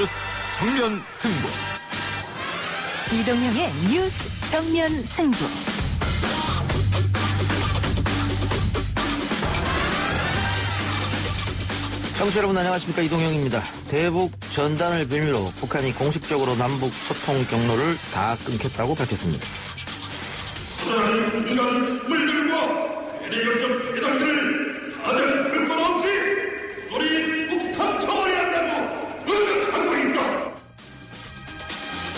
뉴스 정면 승부. 이동형의 뉴스 정면 승부. 청취자 여러분 안녕하십니까, 이동형입니다. 대북 전단을 빌미로 북한이 공식적으로 남북 소통 경로를 다 끊겠다고 밝혔습니다. 부자는 인간 물들과 대리역적 배당들을 사전 불건 없이 소리 폭탄 처벌해야 한다고 의격하고 있다.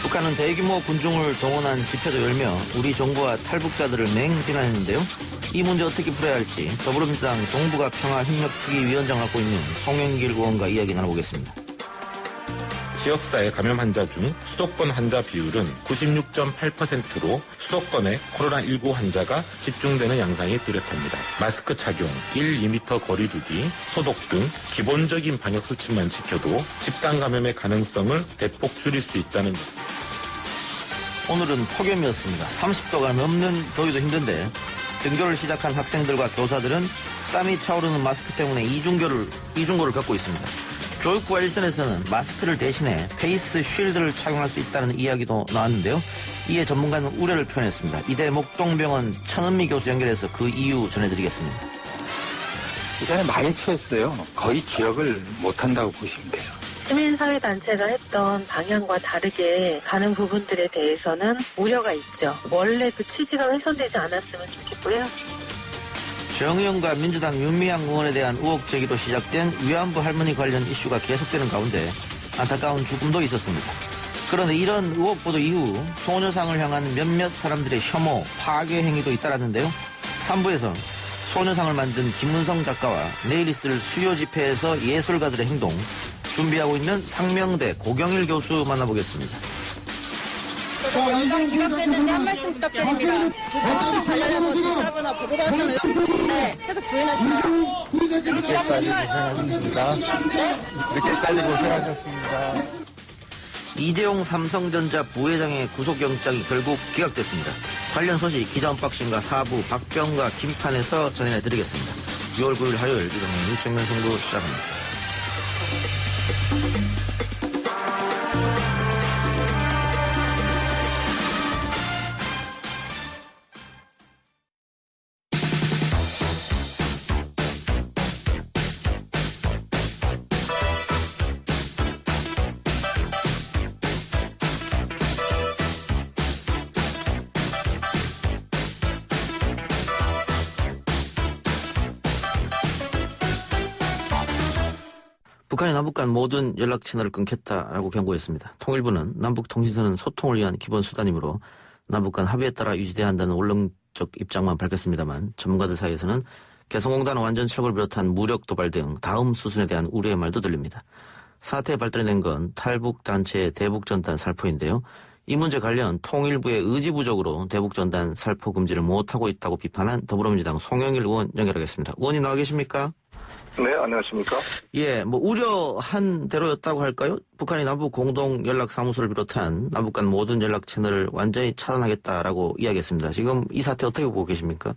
북한은 대규모 군중을 동원한 집회도 열며 우리 정부와 탈북자들을 맹비난했는데요. 이 문제 어떻게 풀어야 할지 더불어민주당 동북아 평화협력특위위원장을 맡고 있는 송영길 의원과 이야기 나눠보겠습니다. 지역사회 감염 환자 중 수도권 환자 비율은 96.8%로 수도권에 코로나19 환자가 집중되는 양상이 뚜렷합니다. 마스크 착용, 1-2m 거리 두기, 소독 등 기본적인 방역수칙만 지켜도 집단 감염의 가능성을 대폭 줄일 수 있다는 것. 오늘은 폭염이었습니다. 30도가 넘는 더위도 힘든데 등교를 시작한 학생들과 교사들은 땀이 차오르는 마스크 때문에 이중고를 겪고 있습니다. 교육부와 일선에서는 마스크를 대신해 페이스 쉴드를 착용할 수 있다는 이야기도 나왔는데요. 이에 전문가는 우려를 표현했습니다. 이대 목동병원 천은미 교수 연결해서 그 이유 전해드리겠습니다. 이전에 많이 취했어요. 거의 기억을 못한다고 보시면 돼요. 시민사회단체가 했던 방향과 다르게 가는 부분들에 대해서는 우려가 있죠. 원래 그 취지가 훼손되지 않았으면 좋겠고요. 정의용과 민주당 윤미향 의원에 대한 의혹 제기로 시작된 위안부 할머니 관련 이슈가 계속되는 가운데 안타까운 죽음도 있었습니다. 그런데 이런 의혹 보도 이후 소녀상을 향한 몇몇 사람들의 혐오, 파괴 행위도 잇따랐는데요. 3부에서 소녀상을 만든 김문성 작가와 내일 있을 수요 집회에서 예술가들의 행동, 준비하고 있는 상명대 고경일 교수 만나보겠습니다. 영장 기각됐는데 한 말씀 부탁드립니다. 사거나 보도받은 의혹 있으신데 계속 부인하시나요? 늦게까지 고생하셨습니다. 늦게까지 고생하셨습니다. 이재용 삼성전자 부회장의 구속영장이 결국 기각됐습니다. 관련 소식 기자 언박싱과 4부 박병과 김판에서 전해드리겠습니다. 6월 9일 화요일 이동의 뉴스 정면 승부 시작합니다. 북한이 남북 간 모든 연락 채널을 끊겠다라고 경고했습니다. 통일부는 남북통신선은 소통을 위한 기본 수단이므로 남북 간 합의에 따라 유지돼야 한다는 원론적 입장만 밝혔습니다만 전문가들 사이에서는 개성공단 완전 철거를 비롯한 무력 도발 등 다음 수순에 대한 우려의 말도 들립니다. 사태에 발단이 된 건 탈북단체의 대북전단 살포인데요. 이 문제 관련 통일부의 의지부족으로 대북전단 살포 금지를 못하고 있다고 비판한 더불어민주당 송영길 의원 연결하겠습니다. 의원님 나와 계십니까? 네, 안녕하십니까? 예, 우려한 대로였다고 할까요? 북한이 남북 공동 연락사무소를 비롯한 남북 간 모든 연락 채널을 완전히 차단하겠다라고 이야기했습니다. 지금 이 사태 어떻게 보고 계십니까?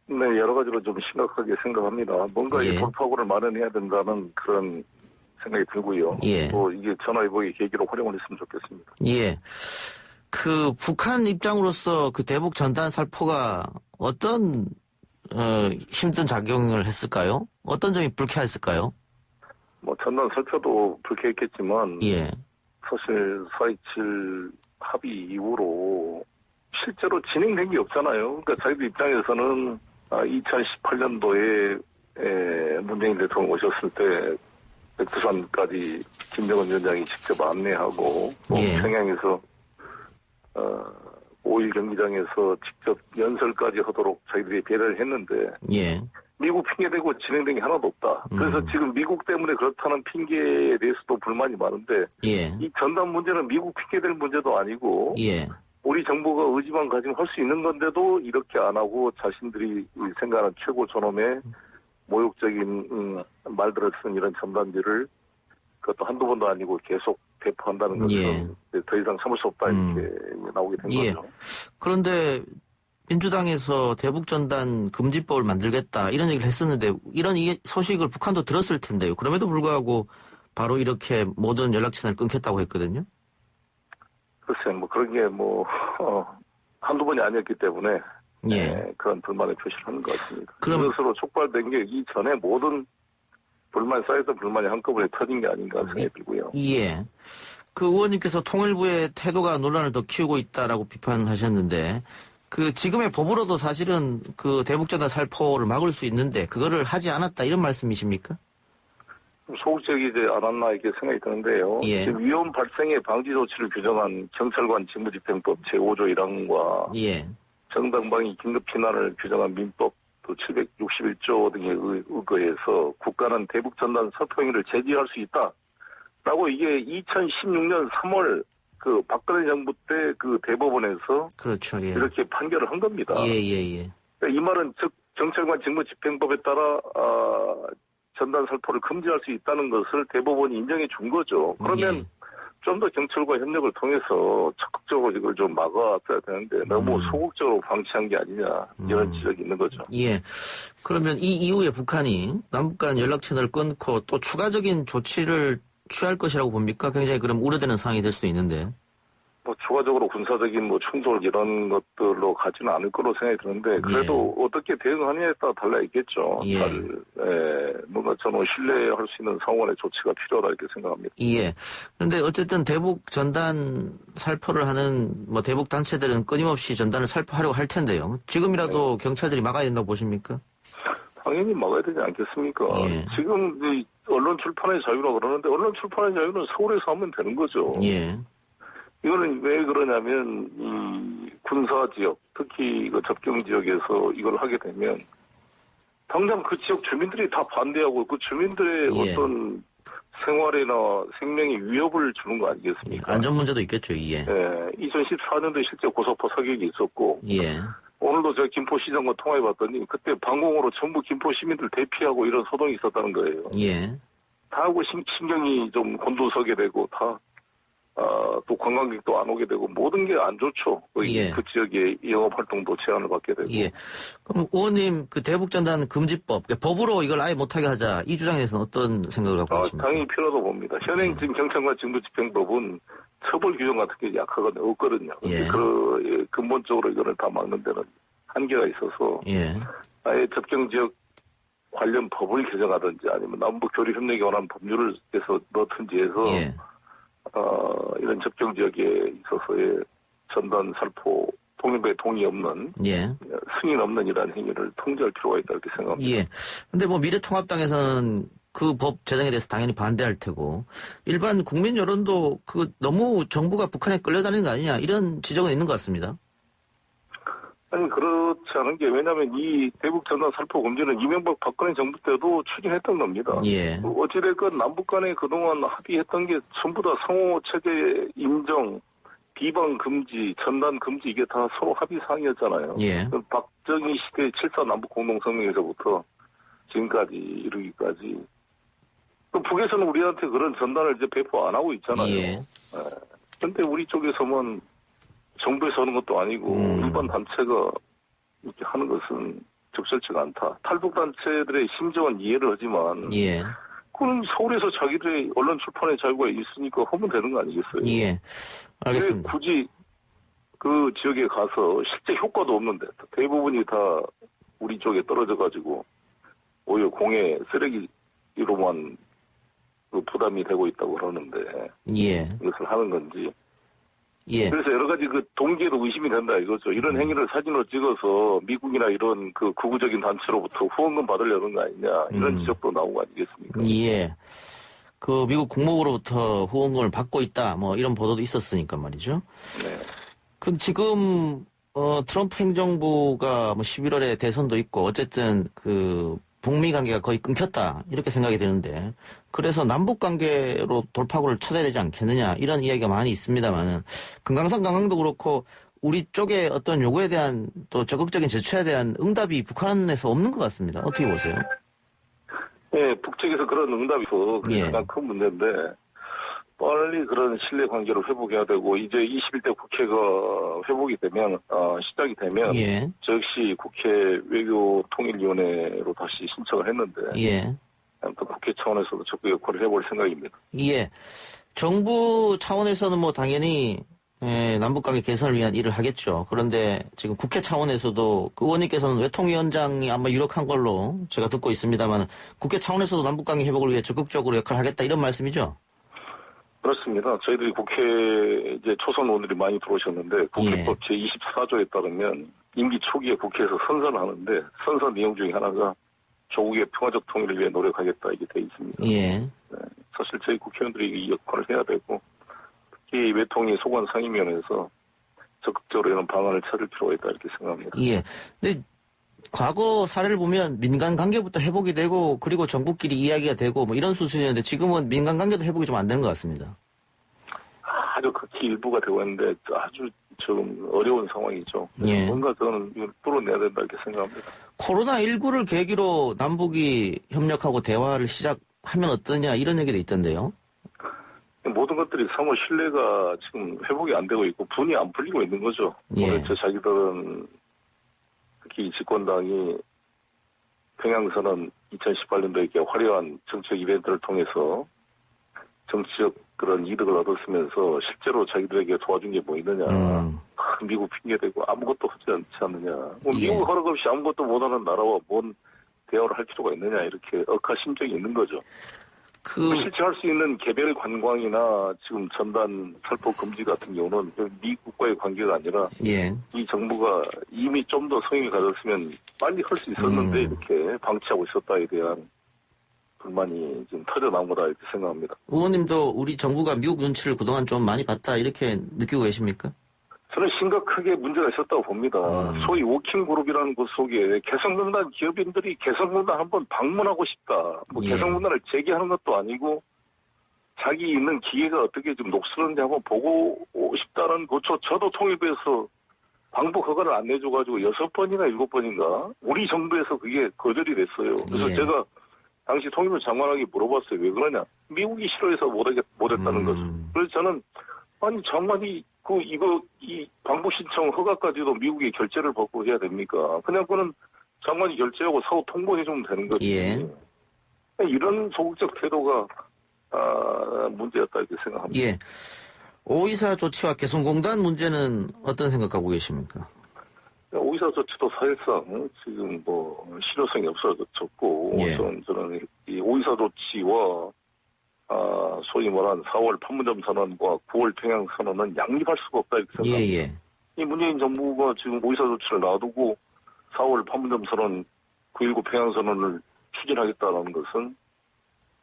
네, 여러 가지로 좀 심각하게 생각합니다. 뭔가 이 돌파구를 마련해야 된다는 그런 생각이 들고요. 예. 또 이게 전화위복의 계기로 활용을 했으면 좋겠습니다. 예. 북한 입장으로서 그 대북 전단 살포가 어떤 힘든 작용을 했을까요? 어떤 점이 불쾌했을까요? 전단 살펴도 불쾌했겠지만, 예. 사실 4.27 합의 이후로 실제로 진행된 게 없잖아요. 그러니까 자기들 입장에서는 2018년도에 문재인 대통령 오셨을 때 백두산까지 김정은 위원장이 직접 안내하고, 예. 평양에서 5일 경기장에서 직접 연설까지 하도록 자기들이 배려를 했는데, 예. 미국 핑계대고 진행된 게 하나도 없다. 그래서 지금 미국 때문에 그렇다는 핑계에 대해서도 불만이 많은데, 예. 이 전단 문제는 미국 핑계될 문제도 아니고, 예. 우리 정부가 의지만 가지면 할 수 있는 건데도 이렇게 안 하고 자신들이 생각하는 최고 존엄의 모욕적인 말들을 쓴 이런 전단지를 그것도 한두 번도 아니고 계속 배포한다는 것은 예. 더 이상 참을 수 없다 이렇게 나오게 된 예. 거죠. 그런데 민주당에서 대북전단 금지법을 만들겠다 이런 얘기를 했었는데 이런 소식을 북한도 들었을 텐데요. 그럼에도 불구하고 바로 이렇게 모든 연락 채널을 끊겠다고 했거든요. 글쎄, 그런 게 한두 번이 아니었기 때문에 예. 그런 불만의 표시를 하는 것 같습니다. 그럼- 이것으로 촉발된 게 이전에 모든 쌓였던 불만이 한꺼번에 터진 게 아닌가 생각이 들고요. 예. 그 의원님께서 통일부의 태도가 논란을 더 키우고 있다라고 비판하셨는데, 그 지금의 법으로도 사실은 그 대북전단 살포를 막을 수 있는데 그거를 하지 않았다 이런 말씀이십니까? 소극적이지 않았나 이렇게 생각이 드는데요. 예. 지금 위험 발생의 방지 조치를 규정한 경찰관 직무집행법 제5조 1항과 예. 정당방위 긴급 피난을 규정한 민법 또 761조 등에 의거해서 국가는 대북전단 살포 행위를 제지할 수 있다라고 이게 2016년 3월 그 박근혜 정부 때 그 대법원에서 그렇죠. 예. 이렇게 판결을 한 겁니다. 예, 예, 예. 이 말은 즉 경찰관 직무집행법에 따라 전단 살포를 금지할 수 있다는 것을 대법원이 인정해 준 거죠. 그러면 예. 좀 더 경찰과 협력을 통해서 적극적으로 이걸 좀 막아왔어야 되는데 너무 소극적으로 방치한 게 아니냐 이런 지적이 있는 거죠. 예. 그러면 이 이후에 북한이 남북 간 연락 채널을 끊고 또 추가적인 조치를 취할 것이라고 봅니까? 굉장히 그럼 우려되는 상황이 될 수도 있는데. 추가적으로 군사적인 충돌 이런 것들로 가지는 않을 거로 생각이 드는데 그래도 어떻게 대응하느냐에 따라 달라 있겠죠. 예. 뭔가 저는 신뢰할 수 있는 상황의 조치가 필요하다 이렇게 생각합니다. 예. 그런데 어쨌든 대북 전단 살포를 하는 대북 단체들은 끊임없이 전단을 살포하려고 할 텐데요. 지금이라도 경찰들이 막아야 된다고 보십니까? 당연히 막아야 되지 않겠습니까? 예. 지금 언론 출판의 자유라고 그러는데 언론 출판의 자유는 서울에서 하면 되는 거죠. 예. 이거는 왜 그러냐면 이 군사 지역, 특히 그 접경 지역에서 이걸 하게 되면 당장 그 지역 주민들이 다 반대하고 그 주민들의 예. 어떤 생활이나 생명에 위협을 주는 거 아니겠습니까? 안전 문제도 있겠죠. 예. 2014년도에 실제 고속포 사격이 있었고 예. 오늘도 제가 김포시장과 통화해봤더니 그때 방공으로 전부 김포 시민들 대피하고 이런 소동이 있었다는 거예요. 예. 다 하고 신경이 좀 곤두서게 되고 다 또 관광객도 안 오게 되고 모든 게 안 좋죠. 예. 그 지역의 영업 활동도 제한을 받게 되고. 예. 그럼 의원님 그 대북전단 금지법, 그러니까 법으로 이걸 아예 못하게 하자 이 주장에 대해서는 어떤 생각을 갖고 계십니까? 당연히 필요하다고 봅니다. 현행 지금 경찰관 직무집행법은 처벌 규정 같은 게 약하거든요. 없거든요. 예. 그 근본적으로 이거를 다 막는 데는 한계가 있어서 예. 아예 접경 지역 관련 법을 개정하든지 아니면 남북 교류 협력에 관한 법률을 해서 넣든지 해서 예. 이런 접경 지역에 있어서의 전단 살포 통일부의 동의 없는 예. 승인 없는 이러한 행위를 통제할 필요가 있다 이렇게 생각합니다. 예. 근데 미래통합당에서는 그 법 제정에 대해서 당연히 반대할 테고 일반 국민 여론도 너무 정부가 북한에 끌려다니는 거 아니냐 이런 지적은 있는 것 같습니다. 아니 그렇지 않은 게 왜냐하면 이 대북 전단 살포 금지는 이명박 박근혜 정부 때도 추진했던 겁니다. 예. 어찌됐건 남북 간에 그동안 합의했던 게 전부 다 상호 체제 인정, 비방 금지, 전단 금지 이게 다 서로 합의 사항이었잖아요. 예. 박정희 시대 7.4 남북 공동성명에서부터 지금까지 이르기까지 또 북에서는 우리한테 그런 전단을 이제 배포 안 하고 있잖아요. 예. 그런데 우리 쪽에서는 정부에서 하는 것도 아니고 일반 단체가 이렇게 하는 것은 적절치가 않다. 탈북단체들의 심정은 이해를 하지만 예. 그건 서울에서 자기들의 언론 출판의 자유가 있으니까 하면 되는 거 아니겠어요? 예. 알겠습니다. 왜 굳이 그 지역에 가서 실제 효과도 없는데 대부분이 다 우리 쪽에 떨어져가지고 오히려 공해 쓰레기로만 그 부담이 되고 있다고 그러는데 예. 이것을 하는 건지 예. 그래서 여러 가지 그 동기에도 의심이 된다 이거죠. 이런 행위를 사진으로 찍어서 미국이나 이런 그 극우적인 단체로부터 후원금 받으려는 거 아니냐 이런 지적도 나오고 아니겠습니까? 예. 그 미국 국무부로부터 후원금을 받고 있다 이런 보도도 있었으니까 말이죠. 네. 그 지금 트럼프 행정부가 11월에 대선도 있고 어쨌든 북미 관계가 거의 끊겼다 이렇게 생각이 드는데 그래서 남북 관계로 돌파구를 찾아야 되지 않겠느냐 이런 이야기가 많이 있습니다만은 금강산 강강도 그렇고 우리 쪽의 어떤 요구에 대한 또 적극적인 제초에 대한 응답이 북한에서 없는 것 같습니다. 어떻게 보세요? 네, 북측에서 그런 응답이 있어 그게 예. 가장 큰 문제인데 빨리 그런 신뢰 관계를 회복해야 되고 이제 21대 국회가 회복이 되면 시작이 되면 예. 저 역시 국회 외교통일위원회로 다시 신청을 했는데 예. 또 국회 차원에서도 적극 역할을 해볼 생각입니다. 예. 정부 차원에서는 뭐 당연히 남북관계 개선을 위한 일을 하겠죠. 그런데 지금 국회 차원에서도 그 의원님께서는 외통위원장이 아마 유력한 걸로 제가 듣고 있습니다만 국회 차원에서도 남북관계 회복을 위해 적극적으로 역할을 하겠다 이런 말씀이죠? 그렇습니다. 저희들이 국회 이제 초선 의원들이 많이 들어오셨는데 국회법 제24조에 따르면 임기 초기에 국회에서 선서를 하는데 선서 내용 중에 하나가 조국의 평화적 통일을 위해 노력하겠다 이게 돼 있습니다. 예. 네, 사실 저희 국회의원들이 이 역할을 해야 되고 특히 외통위 소관 상임위원회에서 적극적으로 이런 방안을 찾을 필요가 있다 이렇게 생각합니다. 예. 근데 과거 사례를 보면 민간 관계부터 회복이 되고 그리고 정부끼리 이야기가 되고 뭐 이런 수준이었는데 지금은 민간 관계도 회복이 좀 안 되는 것 같습니다. 아주 극히 일부가 되고 있는데 아주 좀 어려운 상황이죠. 예. 뭔가 저는 이걸 뚫어내야 된다 이렇게 생각합니다. 코로나19를 계기로 남북이 협력하고 대화를 시작하면 어떠냐 이런 얘기도 있던데요. 모든 것들이 상호 신뢰가 지금 회복이 안 되고 있고 분이 안 풀리고 있는 거죠. 예. 도대체 자기들은 특히 집권당이 평양선언 2018년도에 이렇게 화려한 정책 이벤트를 통해서 정치적 그런 이득을 얻었으면서 실제로 자기들에게 도와준 게 뭐 있느냐. 미국 핑계대고 아무것도 하지 않지 않느냐. 뭐 예. 미국 허락 없이 아무것도 못하는 나라와 뭔 대화를 할 필요가 있느냐. 이렇게 억하심정이 있는 거죠. 실제 할 수 있는 개별 관광이나 지금 전단 살포 금지 같은 경우는 미국과의 관계가 아니라 예. 이 정부가 이미 좀 더 성의를 가졌으면 빨리 할 수 있었는데 이렇게 방치하고 있었다에 대한 불만이 지금 터져나온 거다 이렇게 생각합니다. 의원님도 우리 정부가 미국 눈치를 그동안 좀 많이 봤다 이렇게 느끼고 계십니까? 저는 심각하게 문제가 있었다고 봅니다. 소위 워킹그룹이라는 곳 속에 개성공단 기업인들이 개성공단 한번 방문하고 싶다. 뭐 예. 개성공단을 재개하는 것도 아니고 자기 있는 기계가 어떻게 좀 녹슬었는지 한번 보고 싶다는 거죠. 저도 통일부에서 방북 허가를 안 내줘가지고 6번이나 7번인가 우리 정부에서 그게 거절이 됐어요. 그래서 예. 제가 당시 통일부 장관에게 물어봤어요. 왜 그러냐. 미국이 싫어해서 못했다는 거죠. 그래서 저는 아니 장관이 이 방북 신청 허가까지도 미국의 결재를 받고 해야 됩니까? 그냥 그는 장관이 결재하고 사후 통보해주면 되는 거지. 예. 이런 소극적 태도가 문제였다 이렇게 생각합니다. 예. 오이사 조치와 개성공단 문제는 어떤 생각하고 계십니까? 오이사 조치도 사실상 지금 뭐 실효성이 없어졌고 예. 저는 이 오이사 조치와 소위 말한 4월 판문점 선언과 9월 평양 선언은 양립할 수가 없다 이렇게 생각합니다. 예. 이 문재인 정부가 지금 오이사 조치를 놔두고 4월 판문점 선언, 9.19 평양 선언을 추진하겠다는 것은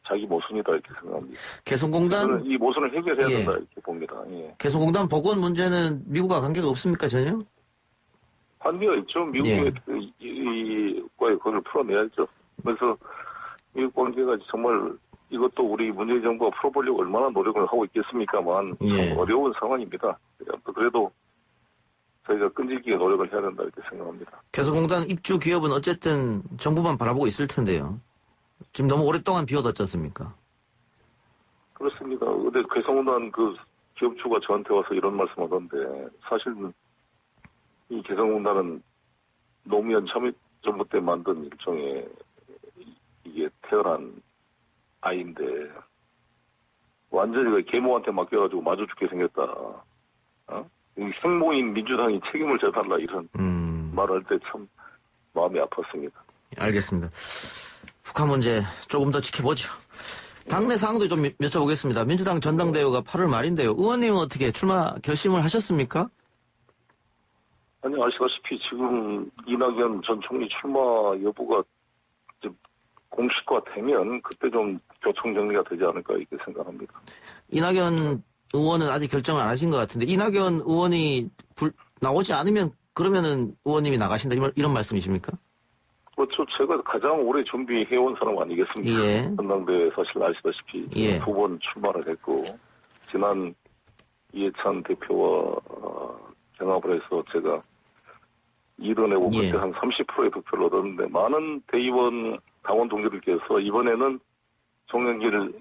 자기 모순이다 이렇게 생각합니다. 개성공단 이 모순을 해결해야 예. 된다 이렇게 봅니다. 예. 개성공단 복원 문제는 미국과 관계가 없습니까 전혀? 관계가 있죠. 미국과의 그걸 풀어내야죠. 그래서 미국 관계가 정말 이것도 우리 문재인 정부가 풀어보려고 얼마나 노력을 하고 있겠습니까만 예. 참 어려운 상황입니다. 그래도 저희가 끈질기게 노력을 해야 된다 이렇게 생각합니다. 개성공단 입주 기업은 어쨌든 정부만 바라보고 있을 텐데요. 지금 너무 오랫동안 비워뒀지 않습니까? 그렇습니다. 근데 개성공단 그 기업주가 저한테 와서 이런 말씀하던데 사실은 이 개성공단은 노무현 참여정부 때 만든 일종의 이게 태어난 아이인데 완전히 계모한테 맡겨가지고 마주 죽게 생겼다. 생모인 민주당이 책임을 져달라 이런 말할 때 참 마음이 아팠습니다. 알겠습니다. 북한 문제 조금 더 지켜보죠. 당내 상황도 좀 여쭤보겠습니다. 민주당 전당대회가 8월 말인데요. 의원님은 어떻게 출마 결심을 하셨습니까? 아니 아시다시피 지금 이낙연 전 총리 출마 여부가 공식화되면 그때 좀 교통 정리가 되지 않을까 이렇게 생각합니다. 이낙연 의원은 아직 결정을 안 하신 것 같은데 이낙연 의원이 나오지 않으면 그러면은 의원님이 나가신다 이런 말씀이십니까? 그렇죠. 제가 가장 오래 준비해온 사람 아니겠습니까? 예. 전당대회 사실 아시다시피 예. 2번 출마를 했고 지난 이해찬 대표와 경합을 해서 제가 이뤄내고 예. 그때 한 30%의 득표를 얻었는데 많은 대의원 당원 동지들께서 이번에는 송영길을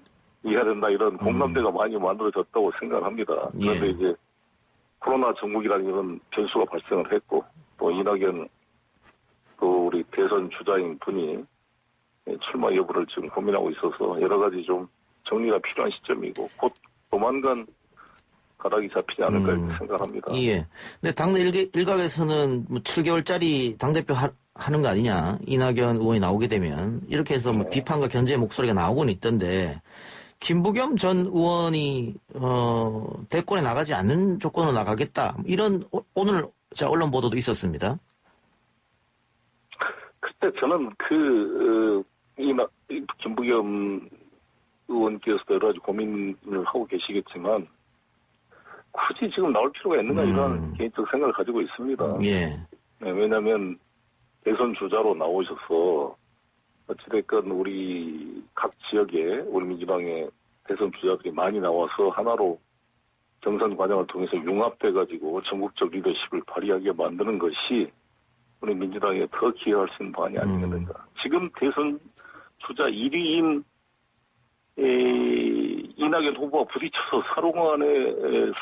이해야 된다 이런 공감대가 많이 만들어졌다고 생각합니다. 그런데 예. 이제 코로나 전국이라는 이런 변수가 발생을 했고 또 이낙연 또 우리 대선 주자인 분이 출마 여부를 지금 고민하고 있어서 여러 가지 좀 정리가 필요한 시점이고 곧 조만간 가닥이 잡히지 않을까 이렇게 생각합니다. 예. 근데 당내 일각에서는 뭐 7개월짜리 당대표 하는 거 아니냐. 이낙연 의원이 나오게 되면. 이렇게 해서 뭐 비판과 견제의 목소리가 나오고는 있던데, 김부겸 전 의원이, 대권에 나가지 않는 조건으로 나가겠다. 이런, 오늘 언론 보도도 있었습니다. 그때 저는 김부겸 의원께서도 여러 가지 고민을 하고 계시겠지만, 굳이 지금 나올 필요가 있는가 이런 개인적 생각을 가지고 있습니다. 예. 네, 왜냐하면 대선 주자로 나오셔서 어찌됐건 우리 각 지역에 우리 민주당의 대선 주자들이 많이 나와서 하나로 경선 과정을 통해서 융합돼가지고 전국적 리더십을 발휘하게 만드는 것이 우리 민주당에 더 기여할 수 있는 방안이 아니겠는가. 지금 대선 주자 1위인 이낙연 후보가 부딪혀서 사롱안에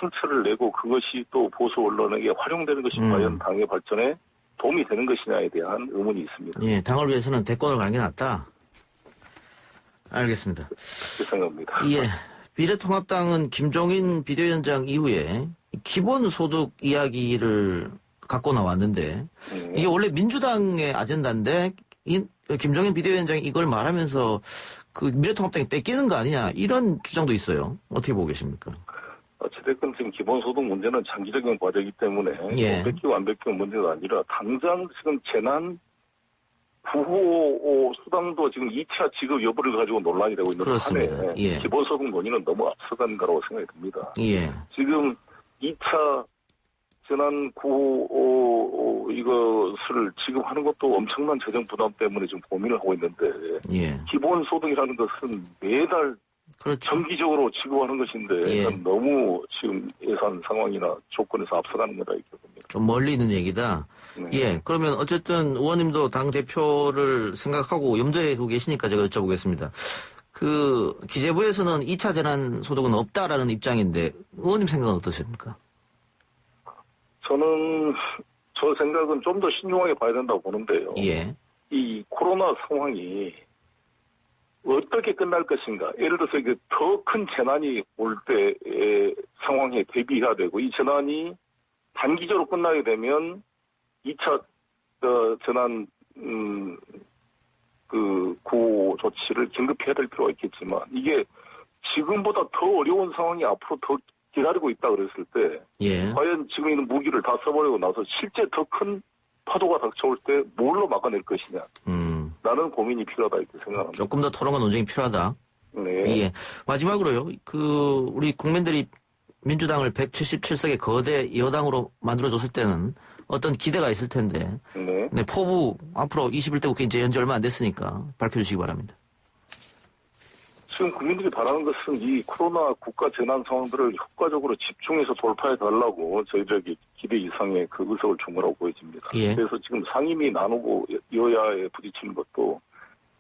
승차를 내고 그것이 또 보수 언론에게 활용되는 것이 과연 당의 발전에 도움이 되는 것이냐에 대한 의문이 있습니다. 예, 당을 위해서는 대권을 가는 게 낫다. 알겠습니다. 그렇게 생각합니다. 예. 미래통합당은 김종인 비대위원장 이후에 기본소득 이야기를 갖고 나왔는데, 이게 원래 민주당의 아젠다인데, 김종인 비대위원장이 이걸 말하면서 그 미래통합당이 뺏기는 거 아니냐, 이런 주장도 있어요. 어떻게 보고 계십니까? 어찌됐건 지금 기본소득 문제는 장기적인 과제이기 때문에 예. 뺏기고 안 뺏기고 문제가 아니라 당장 지금 재난 구호 수당도 지금 2차 지급 여부를 가지고 논란이 되고 있는 그렇습니다. 예. 기본소득 논의는 너무 앞서간 거라고 생각이 듭니다. 예. 지금 2차 재난 구호 이것을 지급하는 것도 엄청난 재정 부담 때문에 지금 고민을 하고 있는데 예. 기본소득이라는 것은 매달 그렇죠. 정기적으로 지급하는 것인데 예. 너무 지금 예산 상황이나 조건에서 앞서가는 거다 이렇게 봅니다. 좀 멀리 있는 얘기다. 네. 예. 그러면 어쨌든 의원님도 당 대표를 생각하고 염두에 두고 계시니까 제가 여쭤보겠습니다. 그 기재부에서는 2차 재난 소득은 없다라는 입장인데 의원님 생각은 어떠십니까? 저는 저 생각은 좀 더 신중하게 봐야 된다고 보는데요. 예. 이 코로나 상황이 어떻게 끝날 것인가. 예를 들어서 이게 더 큰 재난이 올 때의 상황에 대비해야 되고 이 재난이 단기적으로 끝나게 되면 2차 재난 그 구호 조치를 긴급히 해야 될 필요가 있겠지만 이게 지금보다 더 어려운 상황이 앞으로 더 기다리고 있다 그랬을 때 예. 과연 지금 있는 무기를 다 써버리고 나서 실제 더 큰 파도가 닥쳐올 때 뭘로 막아낼 것이냐. 라는 고민이 필요하다 이렇게 생각합니다. 조금 더 토론과 논쟁이 필요하다. 네. 예. 마지막으로요. 우리 국민들이 민주당을 177석의 거대 여당으로 만들어줬을 때는 어떤 기대가 있을 텐데. 네. 네, 포부 앞으로 21대 국회 이제 연지 얼마 안 됐으니까 밝혀주시기 바랍니다. 지금 국민들이 바라는 것은 이 코로나 국가 재난 상황들을 효과적으로 집중해서 돌파해달라고 저희들에게 기대 이상의 그 의석을 준 거라고 보여집니다. 예. 그래서 지금 상임위 나누고 여야에 부딪히는 것도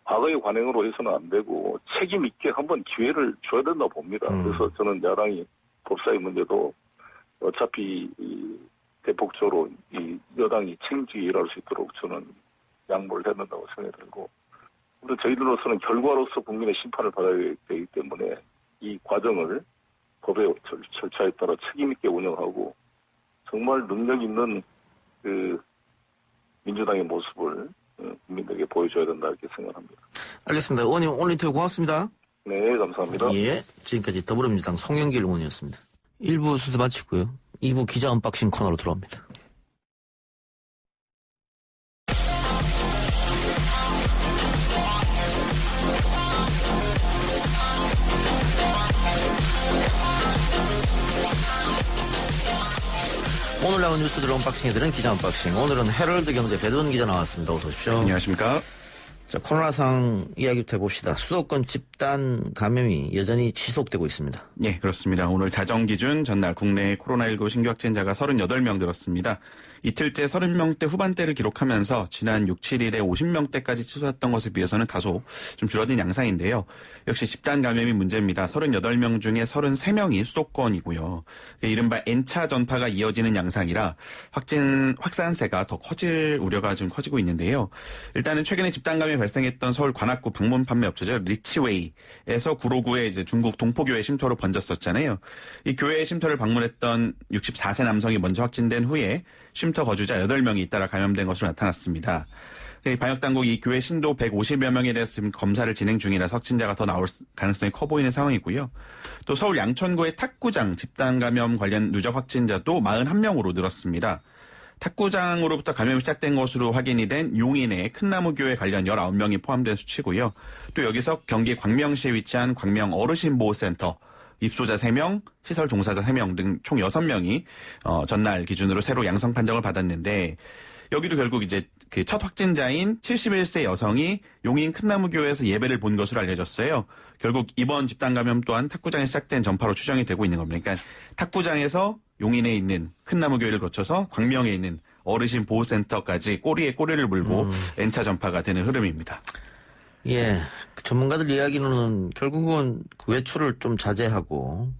과거의 관행으로 해서는 안 되고 책임 있게 한번 기회를 줘야 된다고 봅니다. 그래서 저는 야당이 법사위 문제도 어차피 대폭적으로 이 여당이 책임지게 일할 수 있도록 저는 양보를 해야 된다고 생각이 들고 그리고 저희들로서는 결과로서 국민의 심판을 받아야 되기 때문에 이 과정을 법의 절차에 따라 책임 있게 운영하고 정말 능력 있는 그 민주당의 모습을 국민들에게 보여줘야 된다 이렇게 생각합니다. 알겠습니다. 의원님 오늘 인터뷰 고맙습니다. 네, 감사합니다. 예, 지금까지 더불어민주당 송영길 의원이었습니다. 1부 순서 마치고요. 2부 기자 언박싱 코너로 들어옵니다. 오늘 나온 뉴스들 언박싱해드리는 기자 언박싱. 오늘은 헤럴드 경제 배돈 기자 나왔습니다. 어서 오십시오. 안녕하십니까. 자, 코로나 상황 이야기부터 해봅시다. 수도권 집단 감염이 여전히 지속되고 있습니다. 네, 그렇습니다. 오늘 자정 기준 전날 국내 코로나19 신규 확진자가 38명 늘었습니다. 이틀째 30명대 후반대를 기록하면서 지난 6, 7일에 50명대까지 치솟았던 것에 비해서는 다소 좀 줄어든 양상인데요. 역시 집단 감염이 문제입니다. 38명 중에 33명이 수도권이고요. 이른바 N차 전파가 이어지는 양상이라 확산세가 더 커질 우려가 좀 커지고 있는데요. 일단은 최근에 집단 감염이 발생했던 서울 관악구 방문 판매 업체죠. 리치웨이에서 구로구에 이제 중국 동포교회 쉼터로 번졌었잖아요. 이 교회 쉼터를 방문했던 64세 남성이 먼저 확진된 후에 쉼터 거주자 8명이 잇따라 감염된 것으로 나타났습니다. 방역당국이 이 교회 신도 150여 명에 대해서 지금 검사를 진행 중이라 확진자가 더 나올 가능성이 커 보이는 상황이고요. 또 서울 양천구의 탁구장 집단 감염 관련 누적 확진자도 41명으로 늘었습니다. 탁구장으로부터 감염이 시작된 것으로 확인이 된 용인의 큰나무교회 관련 19명이 포함된 수치고요. 또 여기서 경기 광명시에 위치한 광명 어르신보호센터 입소자 3명, 시설 종사자 3명 등 총 6명이 전날 기준으로 새로 양성 판정을 받았는데 여기도 결국 이제 그 첫 확진자인 71세 여성이 용인 큰나무교회에서 예배를 본 것으로 알려졌어요. 결국 이번 집단 감염 또한 탁구장에 시작된 전파로 추정이 되고 있는 겁니다. 그러니까 탁구장에서 용인에 있는 큰나무교회를 거쳐서 광명에 있는 어르신 보호센터까지 꼬리에 꼬리를 물고 N차 전파가 되는 흐름입니다. 예, 전문가들 이야기로는 결국은 그 외출을 좀 자제하고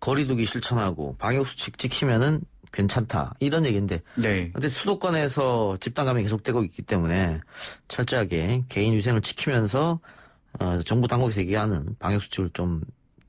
거리두기 실천하고 방역수칙 지키면은 괜찮다 이런 얘기인데 네. 근데 수도권에서 집단 감염이 계속되고 있기 때문에 철저하게 개인 위생을 지키면서 정부 당국에서 얘기하는 방역수칙을 좀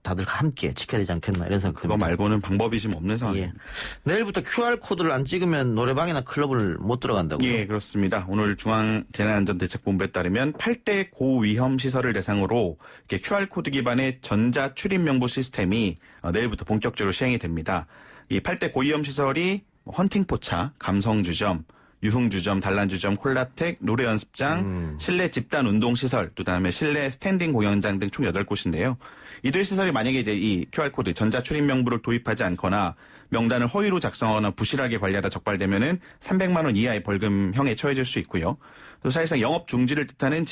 다들 함께 지켜야 되지 않겠나 이런 생각 듭니다. 그거 말고는 방법이 지금 없는 상황입니다. 예. 내일부터 QR코드를 안 찍으면 노래방이나 클럽을 못 들어간다고요? 예, 그렇습니다. 오늘 중앙재난안전대책본부에 따르면 8대 고위험 시설을 대상으로 이렇게 QR코드 기반의 전자 출입 명부 시스템이 내일부터 본격적으로 시행이 됩니다. 이 8대 고위험 시설이 헌팅포차, 감성주점, 유흥주점, 단란주점, 콜라텍, 노래연습장, 실내 집단 운동시설, 또 다음에 실내 스탠딩 공연장 등 총 8곳인데요. 이들 시설이 만약에 이제 이 QR코드 전자 출입 명부를 도입하지 않거나 명단을 허위로 작성하거나 부실하게 관리하다 적발되면은 300만 원 이하의 벌금형에 처해질 수 있고요. 또 사실상 영업 중지를 뜻하는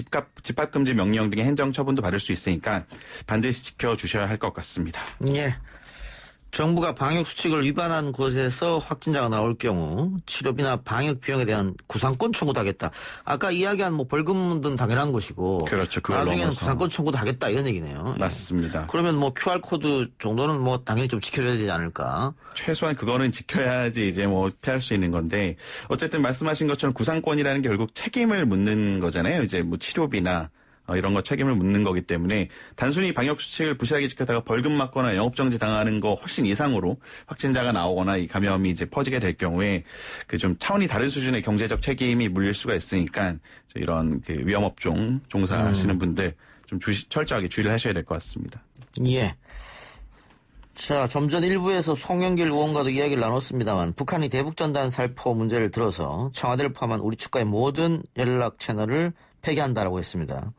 집합금지 명령 등의 행정 처분도 받을 수 있으니까 반드시 지켜주셔야 할 것 같습니다. 예. 정부가 방역수칙을 위반한 곳에서 확진자가 나올 경우 치료비나 방역 비용에 대한 구상권 청구도 하겠다. 아까 이야기한 뭐 벌금은 당연한 것이고 그렇죠. 그걸 나중에는 넘어서. 구상권 청구도 하겠다 이런 얘기네요. 맞습니다. 예. 그러면 뭐 QR코드 정도는 뭐 당연히 좀 지켜줘야 되지 않을까. 최소한 그거는 지켜야지 이제 뭐 피할 수 있는 건데 어쨌든 말씀하신 것처럼 구상권이라는 게 결국 책임을 묻는 거잖아요. 이제 뭐 치료비나 이런 거 책임을 묻는 거기 때문에 단순히 방역수칙을 부실하게 지켰다가 벌금 맞거나 영업정지 당하는 거 훨씬 이상으로 확진자가 나오거나 이 감염이 이제 퍼지게 될 경우에 그 좀 차원이 다른 수준의 경제적 책임이 물릴 수가 있으니까 이런 그 위험업종 종사하시는 분들 좀 철저하게 주의를 하셔야 될 것 같습니다. 예. 자, 좀 전 일부에서 송영길 의원과도 이야기를 나눴습니다만 북한이 대북전단 살포 문제를 들어서 청와대를 포함한 우리 측과의 모든 연락 채널을 폐기한다라고 했습니다.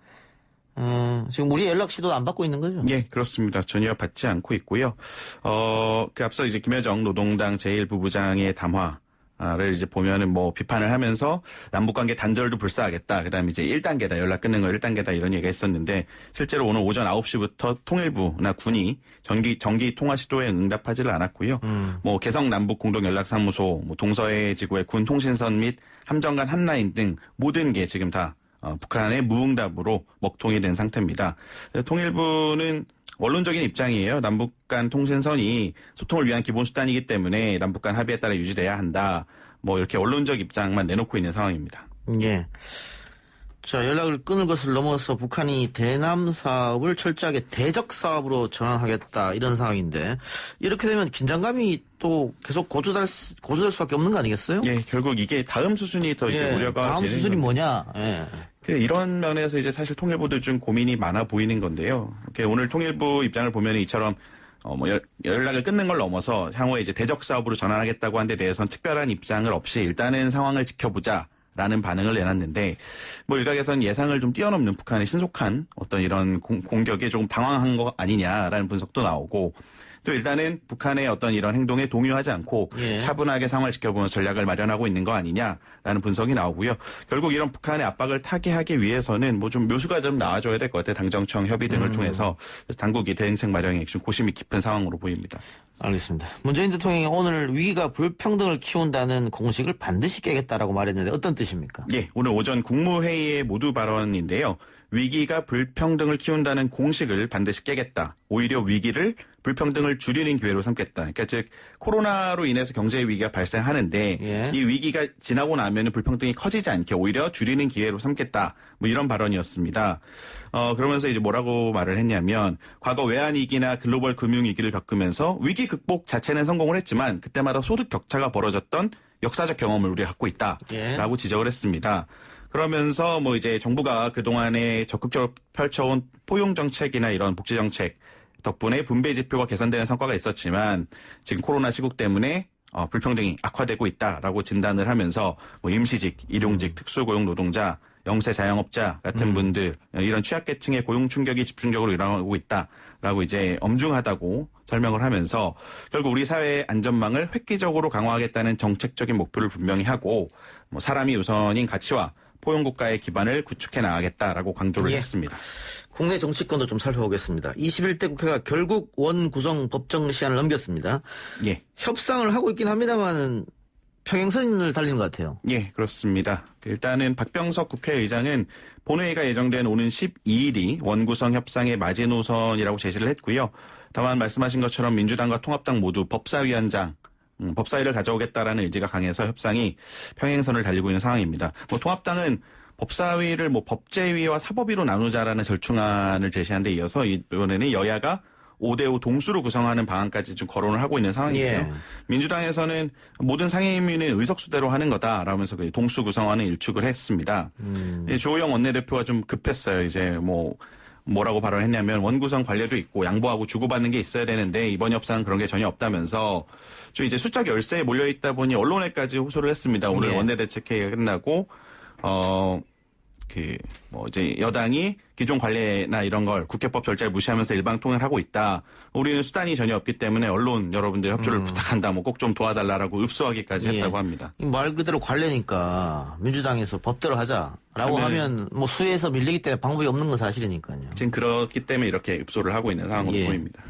지금 우리 연락 시도 안 받고 있는 거죠? 예, 그렇습니다. 전혀 받지 않고 있고요. 그 앞서 이제 김여정 노동당 제1부부장의 담화를 이제 보면은 뭐 비판을 하면서 남북관계 단절도 불사하겠다. 그 다음에 이제 1단계다. 연락 끊는 거 1단계다. 이런 얘기가 있었는데 실제로 오늘 오전 9시부터 통일부나 군이 정기 통화 시도에 응답하지를 않았고요. 뭐 개성 남북 공동연락사무소, 뭐 동서해 지구의 군 통신선 및 함정 간 한라인 등 모든 게 지금 다 북한의 무응답으로 먹통이 된 상태입니다. 통일부는 원론적인 입장이에요. 남북 간 통신선이 소통을 위한 기본 수단이기 때문에 남북 간 합의에 따라 유지돼야 한다. 뭐 이렇게 원론적 입장만 내놓고 있는 상황입니다. 예. 자, 연락을 끊을 것을 넘어서 북한이 대남 사업을 철저하게 대적 사업으로 전환하겠다 이런 상황인데 이렇게 되면 긴장감이 또 계속 고조될 수밖에 없는 거 아니겠어요? 예, 결국 이게 다음 수순이 더 이제 우려가 다음 되는 수순이 건데. 뭐냐? 예. 이런 면에서 이제 사실 통일부도 좀 고민이 많아 보이는 건데요. 오늘 통일부 입장을 보면 이처럼 뭐 연락을 끊는 걸 넘어서 향후에 이제 대적 사업으로 전환하겠다고 한 데 대해서는 특별한 입장을 없이 일단은 상황을 지켜보자. 라는 반응을 내놨는데 뭐 일각에서는 예상을 좀 뛰어넘는 북한의 신속한 어떤 이런 공격에 조금 당황한 거 아니냐라는 분석도 나오고 또 일단은 북한의 어떤 이런 행동에 동요하지 않고 예. 차분하게 상황을 지켜보면 전략을 마련하고 있는 거 아니냐라는 분석이 나오고요. 결국 이런 북한의 압박을 타개하기 위해서는 뭐 좀 묘수가 좀 나와줘야 될 것 같아요. 당정청 협의 등을 통해서. 그래서 당국이 대응책 마련에 좀 고심이 깊은 상황으로 보입니다. 알겠습니다. 문재인 대통령이 오늘 위기가 불평등을 키운다는 공식을 반드시 깨겠다라고 말했는데 어떤 뜻입니까? 예, 오늘 오전 국무회의의 모두 발언인데요. 위기가 불평등을 키운다는 공식을 반드시 깨겠다. 오히려 위기를 불평등을 줄이는 기회로 삼겠다. 그러니까 즉 코로나로 인해서 경제 위기가 발생하는데 예. 이 위기가 지나고 나면 불평등이 커지지 않게 오히려 줄이는 기회로 삼겠다. 뭐 이런 발언이었습니다. 그러면서 이제 뭐라고 말을 했냐면 과거 외환위기나 글로벌 금융위기를 겪으면서 위기 극복 자체는 성공을 했지만 그때마다 소득 격차가 벌어졌던 역사적 경험을 우리가 갖고 있다라고 예. 지적을 했습니다. 그러면서 뭐 이제 정부가 그동안에 적극적으로 펼쳐온 포용 정책이나 이런 복지 정책 덕분에 분배 지표가 개선되는 성과가 있었지만 지금 코로나 시국 때문에 불평등이 악화되고 있다라고 진단을 하면서 뭐 임시직, 일용직, 특수고용 노동자, 영세 자영업자 같은 분들 이런 취약계층의 고용 충격이 집중적으로 일어나고 있다라고 이제 엄중하다고 설명을 하면서 결국 우리 사회의 안전망을 획기적으로 강화하겠다는 정책적인 목표를 분명히 하고 뭐 사람이 우선인 가치와 포용국가의 기반을 구축해 나가겠다라고 강조를 예. 했습니다. 국내 정치권도 좀 살펴보겠습니다. 21대 국회가 결국 원구성 법정 시한을 넘겼습니다. 예. 협상을 하고 있긴 합니다만 평행선을 달리는 것 같아요. 예, 그렇습니다. 일단은 박병석 국회의장은 본회의가 예정된 오는 12일이 원구성 협상의 마지노선이라고 제시를 했고요. 다만 말씀하신 것처럼 민주당과 통합당 모두 법사위원장 법사위를 가져오겠다라는 의지가 강해서 협상이 평행선을 달리고 있는 상황입니다. 뭐 통합당은 법사위를 뭐 법제위와 사법위로 나누자라는 절충안을 제시한 데 이어서 이번에는 여야가 5대5 동수로 구성하는 방안까지 좀 거론을 하고 있는 상황이고요. 예. 민주당에서는 모든 상임위는 의석수대로 하는 거다라면서 동수 구성안을 일축을 했습니다. 주호영 원내대표가 좀 급했어요. 이제 뭐라고 발언했냐면 원구성 관례도 있고 양보하고 주고받는 게 있어야 되는데 이번 협상은 그런 게 전혀 없다면서 좀 이제 수적 열세에 몰려 있다 보니 언론에까지 호소를 했습니다. 오늘 예. 원내대책회의가 끝나고 이제 여당이 기존 관례나 이런 걸 국회법 절차를 무시하면서 일방통행을 하고 있다. 우리는 수단이 전혀 없기 때문에 언론 여러분들 협조를 부탁한다. 뭐 꼭 좀 도와달라고 읍소하기까지 했다고 합니다. 말 그대로 관례니까 민주당에서 법대로 하자라고 하면 뭐 수에서 밀리기 때문에 방법이 없는 건 사실이니까요. 지금 그렇기 때문에 이렇게 읍소를 하고 있는 상황으로 예. 보입니다.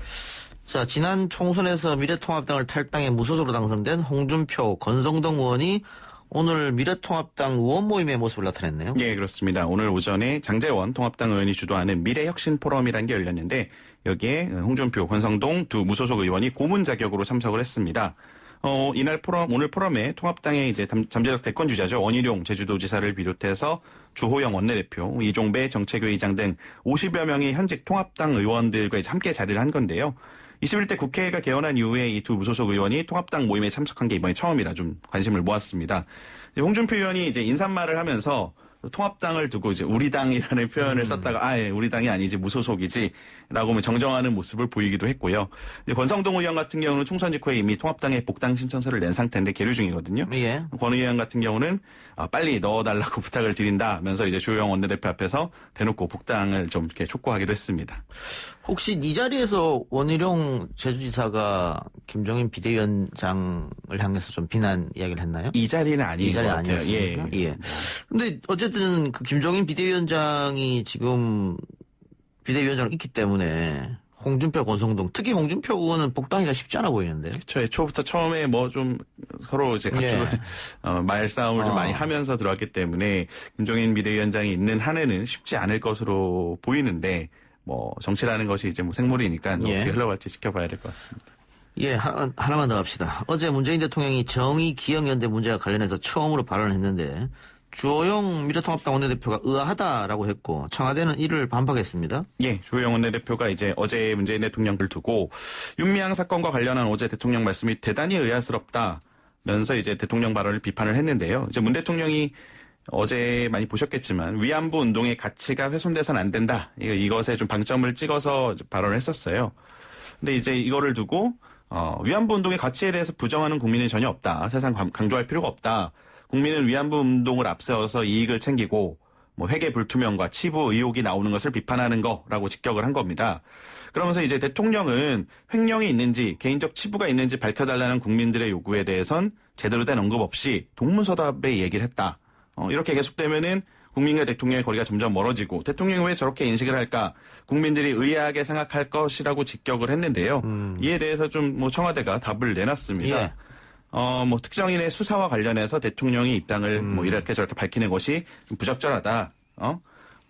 자, 지난 총선에서 미래통합당을 탈당해 무소속으로 당선된 홍준표, 권성동 의원이 오늘 미래통합당 의원 모임의 모습을 나타냈네요. 예, 그렇습니다. 오늘 오전에 장제원 통합당 의원이 주도하는 미래혁신포럼이라는 게 열렸는데 여기에 홍준표, 권성동 두 무소속 의원이 고문 자격으로 참석을 했습니다. 오늘 포럼에 통합당의 이제 잠재적 대권 주자죠. 원희룡 제주도지사를 비롯해서 주호영 원내대표, 이종배 정책위의장 등 50여 명의 현직 통합당 의원들과 이제 함께 자리를 한 건데요. 21대 국회가 개원한 이후에 이 두 무소속 의원이 통합당 모임에 참석한 게 이번이 처음이라 좀 관심을 모았습니다. 홍준표 의원이 이제 인사말을 하면서 통합당을 두고 이제 우리 당이라는 표현을 썼다가 우리 당이 아니지 무소속이지라고 정정하는 모습을 보이기도 했고요. 권성동 의원 같은 경우는 총선 직후에 이미 통합당에 복당 신청서를 낸 상태인데 계류 중이거든요. 예. 권 의원 같은 경우는 빨리 넣어달라고 부탁을 드린다면서 이제 주호영 원내대표 앞에서 대놓고 복당을 좀 이렇게 촉구하기도 했습니다. 혹시 이 자리에서 원희룡 제주지사가 김종인 비대위원장을 향해서 좀 비난 이야기를 했나요? 이 자리는 아닌 이 자리 것 같아요. 아니었습니까? 예. 예. 근데 어쨌든 그 김종인 비대위원장이 지금 비대위원장으로 있기 때문에 홍준표, 권성동, 특히 홍준표 의원은 복당하기가 쉽지 않아 보이는데요. 그렇죠. 애초부터 처음에 뭐 좀 서로 이제 각주를 말싸움을 좀 많이 하면서 들어왔기 때문에 김종인 비대위원장이 있는 한해는 쉽지 않을 것으로 보이는데 뭐 정치라는 것이 이제 뭐 생물이니까 어떻게 흘러갈지 지켜봐야 될 것 같습니다. 예, 하나만 더 합시다. 어제 문재인 대통령이 정의기억연대 문제와 관련해서 처음으로 발언을 했는데 주호영 미래통합당 원내대표가 의아하다라고 했고 청와대는 이를 반박했습니다. 예, 주호영 원내대표가 이제 어제 문재인 대통령을 두고 윤미향 사건과 관련한 어제 대통령 말씀이 대단히 의아스럽다면서 이제 대통령 발언을 비판을 했는데요. 이제 문 대통령이 어제 많이 보셨겠지만 위안부 운동의 가치가 훼손돼서는 안 된다. 이것에 좀 방점을 찍어서 발언을 했었어요. 근데 이제 이거를 두고 위안부 운동의 가치에 대해서 부정하는 국민은 전혀 없다. 세상 강조할 필요가 없다. 국민은 위안부 운동을 앞세워서 이익을 챙기고 뭐 회계 불투명과 치부 의혹이 나오는 것을 비판하는 거라고 직격을 한 겁니다. 그러면서 이제 대통령은 횡령이 있는지 개인적 치부가 있는지 밝혀달라는 국민들의 요구에 대해선 제대로 된 언급 없이 동문서답의 얘기를 했다. 이렇게 계속되면은 국민과 대통령의 거리가 점점 멀어지고 대통령이 왜 저렇게 인식을 할까? 국민들이 의아하게 생각할 것이라고 직격을 했는데요. 이에 대해서 좀 뭐 청와대가 답을 내놨습니다. 예. 뭐 특정인의 수사와 관련해서 대통령이 입장을 뭐 이렇게 저렇게 밝히는 것이 좀 부적절하다.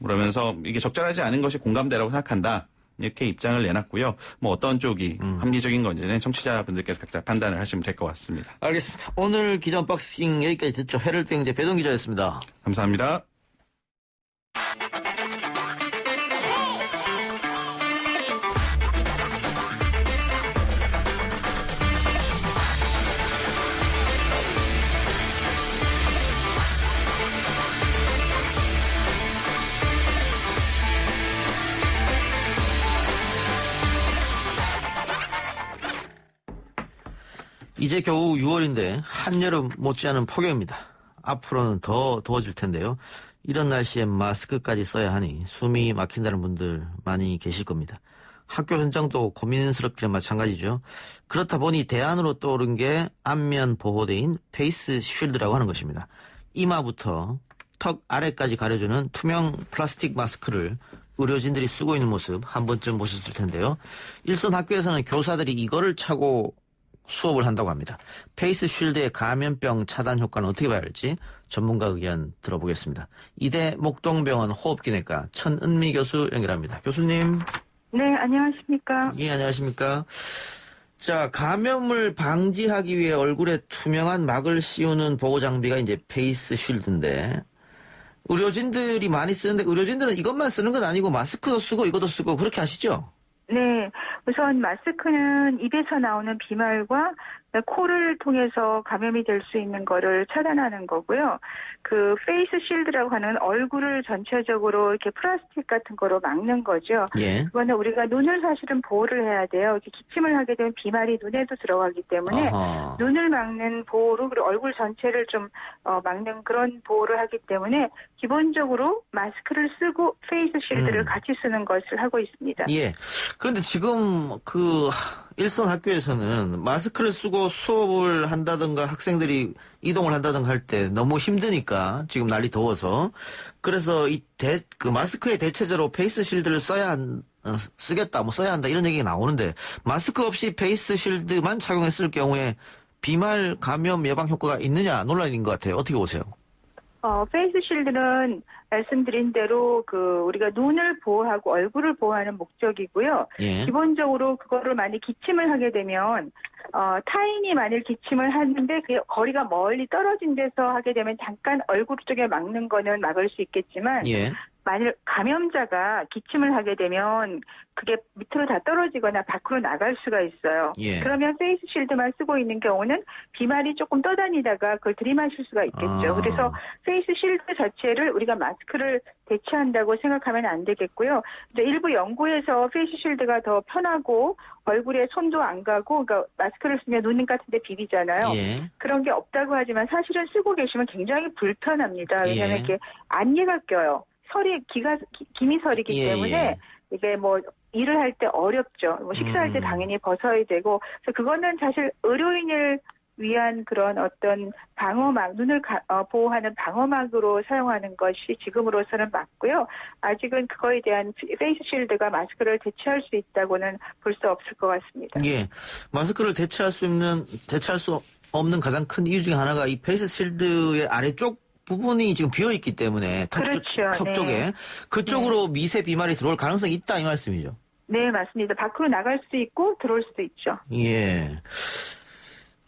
그러면서 이게 적절하지 않은 것이 공감대라고 생각한다. 이렇게 입장을 내놨고요. 뭐 어떤 쪽이 합리적인 건지는 청취자분들께서 각자 판단을 하시면 될 것 같습니다. 알겠습니다. 오늘 기자 언박싱 여기까지 듣죠. 헤럴드 행제 배동 기자였습니다. 감사합니다. 이제 겨우 6월인데 한여름 못지않은 폭염입니다. 앞으로는 더 더워질 텐데요. 이런 날씨에 마스크까지 써야 하니 숨이 막힌다는 분들 많이 계실 겁니다. 학교 현장도 고민스럽기는 마찬가지죠. 그렇다 보니 대안으로 떠오른 게 안면 보호대인 페이스 쉴드라고 하는 것입니다. 이마부터 턱 아래까지 가려주는 투명 플라스틱 마스크를 의료진들이 쓰고 있는 모습 한 번쯤 보셨을 텐데요. 일선 학교에서는 교사들이 이거를 차고 수업을 한다고 합니다. 페이스 쉴드의 감염병 차단 효과는 어떻게 봐야 할지 전문가 의견 들어보겠습니다. 이대 목동병원 호흡기내과 천은미 교수 연결합니다. 교수님. 네, 안녕하십니까. 예, 안녕하십니까. 자, 감염을 방지하기 위해 얼굴에 투명한 막을 씌우는 보호 장비가 이제 페이스 쉴드인데 의료진들이 많이 쓰는데 의료진들은 이것만 쓰는 건 아니고 마스크도 쓰고 이것도 쓰고 그렇게 하시죠? 네, 우선 마스크는 입에서 나오는 비말과 코를 통해서 감염이 될 수 있는 거를 차단하는 거고요. 그 페이스 쉴드라고 하는 얼굴을 전체적으로 이렇게 플라스틱 같은 거로 막는 거죠. 예. 그거는 우리가 눈을 사실은 보호를 해야 돼요. 이렇게 기침을 하게 되면 비말이 눈에도 들어가기 때문에 아하. 눈을 막는 보호로 그리고 얼굴 전체를 좀 막는 그런 보호를 하기 때문에 기본적으로 마스크를 쓰고 페이스 쉴드를 같이 쓰는 것을 하고 있습니다. 예. 그런데 지금 그 일선 학교에서는 마스크를 쓰고 수업을 한다든가 학생들이 이동을 한다든가 할 때 너무 힘드니까 지금 날이 더워서 그래서 그 마스크의 대체제로 페이스 쉴드를 쓰겠다, 뭐 써야 한다 이런 얘기가 나오는데 마스크 없이 페이스 쉴드만 착용했을 경우에 비말 감염 예방 효과가 있느냐 논란인 것 같아요. 어떻게 보세요? 페이스 쉴드는 말씀드린 대로 우리가 눈을 보호하고 얼굴을 보호하는 목적이고요. 예. 기본적으로 그거를 만약 기침을 하게 되면 타인이 만일 기침을 하는데 그 거리가 멀리 떨어진 데서 하게 되면 잠깐 얼굴 쪽에 막는 거는 막을 수 있겠지만 예. 만일 감염자가 기침을 하게 되면 그게 밑으로 다 떨어지거나 밖으로 나갈 수가 있어요. 예. 그러면 페이스 쉴드만 쓰고 있는 경우는 비말이 조금 떠다니다가 그걸 들이마실 수가 있겠죠. 그래서 페이스 쉴드 자체를 우리가 마스크를 대체한다고 생각하면 안 되겠고요. 일부 연구에서 페이스 쉴드가 더 편하고 얼굴에 손도 안 가고 그러니까 마스크를 쓰면 눈 같은 데 비비잖아요. 예. 그런 게 없다고 하지만 사실은 쓰고 계시면 굉장히 불편합니다. 왜냐하면 예. 이렇게 안개가 껴요. 기미설이기 예, 때문에 예. 이게 뭐 일을 할 때 어렵죠. 뭐 식사할 때 당연히 벗어야 되고 그래서 그거는 사실 의료인을 위한 그런 어떤 방어막, 눈을 보호하는 방어막으로 사용하는 것이 지금으로서는 맞고요. 아직은 그거에 대한 페이스 쉴드가 마스크를 대체할 수 있다고는 볼 수 없을 것 같습니다. 예. 마스크를 대체할 수 없는 가장 큰 이유 중에 하나가 이 페이스 쉴드의 아래쪽 부분이 지금 비어있기 때문에 그렇죠. 턱 쪽에 네. 그쪽으로 미세 비말이 들어올 가능성이 있다 이 말씀이죠. 네, 맞습니다. 밖으로 나갈 수도 있고 들어올 수도 있죠. 예.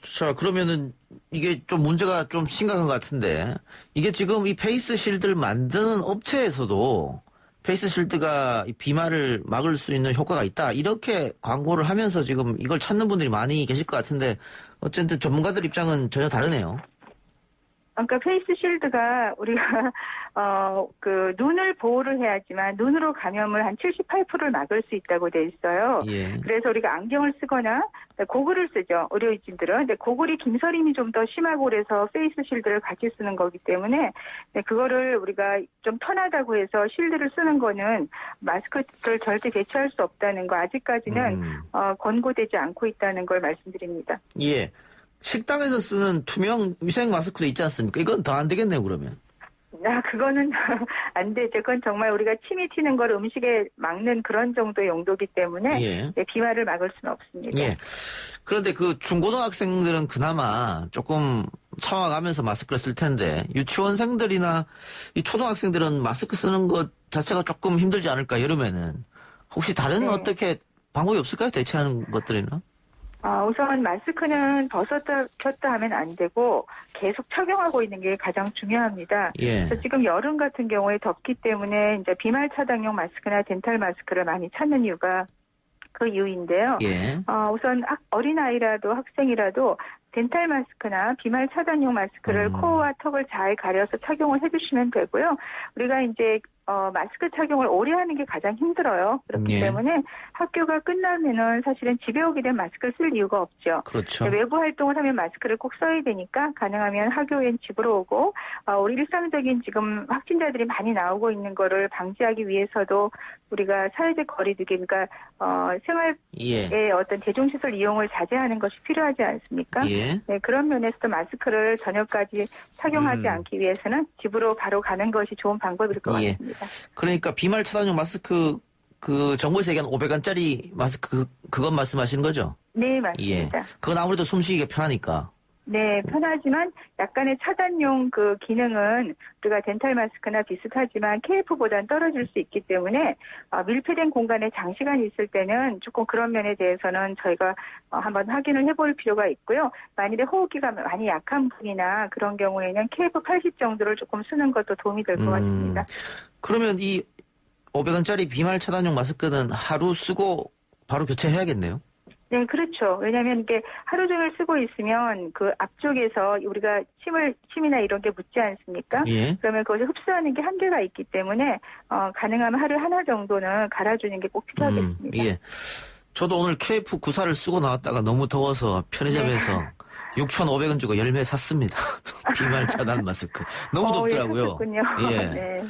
자, 그러면은 이게 좀 문제가 좀 심각한 것 같은데 이게 지금 이 페이스 쉴드를 만드는 업체에서도 페이스 쉴드가 비말을 막을 수 있는 효과가 있다 이렇게 광고를 하면서 지금 이걸 찾는 분들이 많이 계실 것 같은데 어쨌든 전문가들 입장은 전혀 다르네요. 그러니까 페이스 실드가 우리가 눈을 보호를 해야지만 눈으로 감염을 한 78%를 막을 수 있다고 돼 있어요. 예. 그래서 우리가 안경을 쓰거나 고글을 쓰죠. 의료진들은. 근데 고글이 김서림이 좀 더 심하고 그래서 페이스 실드를 같이 쓰는 거기 때문에 그거를 우리가 좀 편하다고 해서 실드를 쓰는 거는 마스크를 절대 대체할 수 없다는 거 아직까지는 권고되지 않고 있다는 걸 말씀드립니다. 예. 식당에서 쓰는 투명 위생 마스크도 있지 않습니까? 이건 더 안 되겠네요, 그러면. 그거는 안 되죠. 그건 정말 우리가 침이 튀는 걸 음식에 막는 그런 정도의 용도이기 때문에 예. 비말을 막을 수는 없습니다. 예. 그런데 그 중고등학생들은 그나마 조금 참아가면서 마스크를 쓸 텐데 유치원생들이나 이 초등학생들은 마스크 쓰는 것 자체가 조금 힘들지 않을까, 여름에는. 혹시 다른 어떻게 방법이 없을까요? 대체하는 것들이나? 우선 마스크는 벗었다 켰다 하면 안 되고 계속 착용하고 있는 게 가장 중요합니다. 예. 그래서 지금 여름 같은 경우에 덥기 때문에 이제 비말 차단용 마스크나 덴탈 마스크를 많이 찾는 이유가 그 이유인데요. 예. 우선 어린아이라도 학생이라도 덴탈 마스크나 비말 차단용 마스크를 코와 턱을 잘 가려서 착용을 해주시면 되고요. 우리가 이제 마스크 착용을 오래 하는 게 가장 힘들어요. 그렇기 때문에 학교가 끝나면은 사실은 집에 오게 되면 마스크를 쓸 이유가 없죠. 그렇죠. 외부 활동을 하면 마스크를 꼭 써야 되니까 가능하면 학교엔 집으로 오고 우리 일상적인 지금 확진자들이 많이 나오고 있는 거를 방지하기 위해서도 우리가 사회적 거리두기, 그러니까 생활의 어떤 대중시설 이용을 자제하는 것이 필요하지 않습니까? 예. 네, 그런 면에서도 마스크를 저녁까지 착용하지 않기 위해서는 집으로 바로 가는 것이 좋은 방법일 것 같습니다. 그러니까 비말 차단용 마스크 그 정부에서 얘기한 500원짜리 마스크 그것 말씀하시는 거죠? 네, 맞습니다. 예. 그건 아무래도 숨쉬기가 편하니까. 네, 편하지만 약간의 차단용 그 기능은 우리가 덴탈 마스크나 비슷하지만 KF4보다는 떨어질 수 있기 때문에 밀폐된 공간에 장시간 있을 때는 조금 그런 면에 대해서는 저희가 한번 확인을 해볼 필요가 있고요. 만일에 호흡기가 많이 약한 분이나 그런 경우에는 KF80 정도를 조금 쓰는 것도 도움이 될 것 같습니다. 그러면 이 500원짜리 비말 차단용 마스크는 하루 쓰고 바로 교체해야겠네요? 네, 그렇죠. 왜냐하면 이게 하루 종일 쓰고 있으면 그 앞쪽에서 우리가 침이나 이런 게 묻지 않습니까? 예. 그러면 그것을 흡수하는 게 한계가 있기 때문에 가능하면 하루에 하나 정도는 갈아주는 게 꼭 필요하겠습니다. 예. 저도 오늘 KF94를 쓰고 나왔다가 너무 더워서 편의점에서 6,500원 주고 열매 샀습니다. 비말 차단 마스크. 너무 덥더라고요. 예.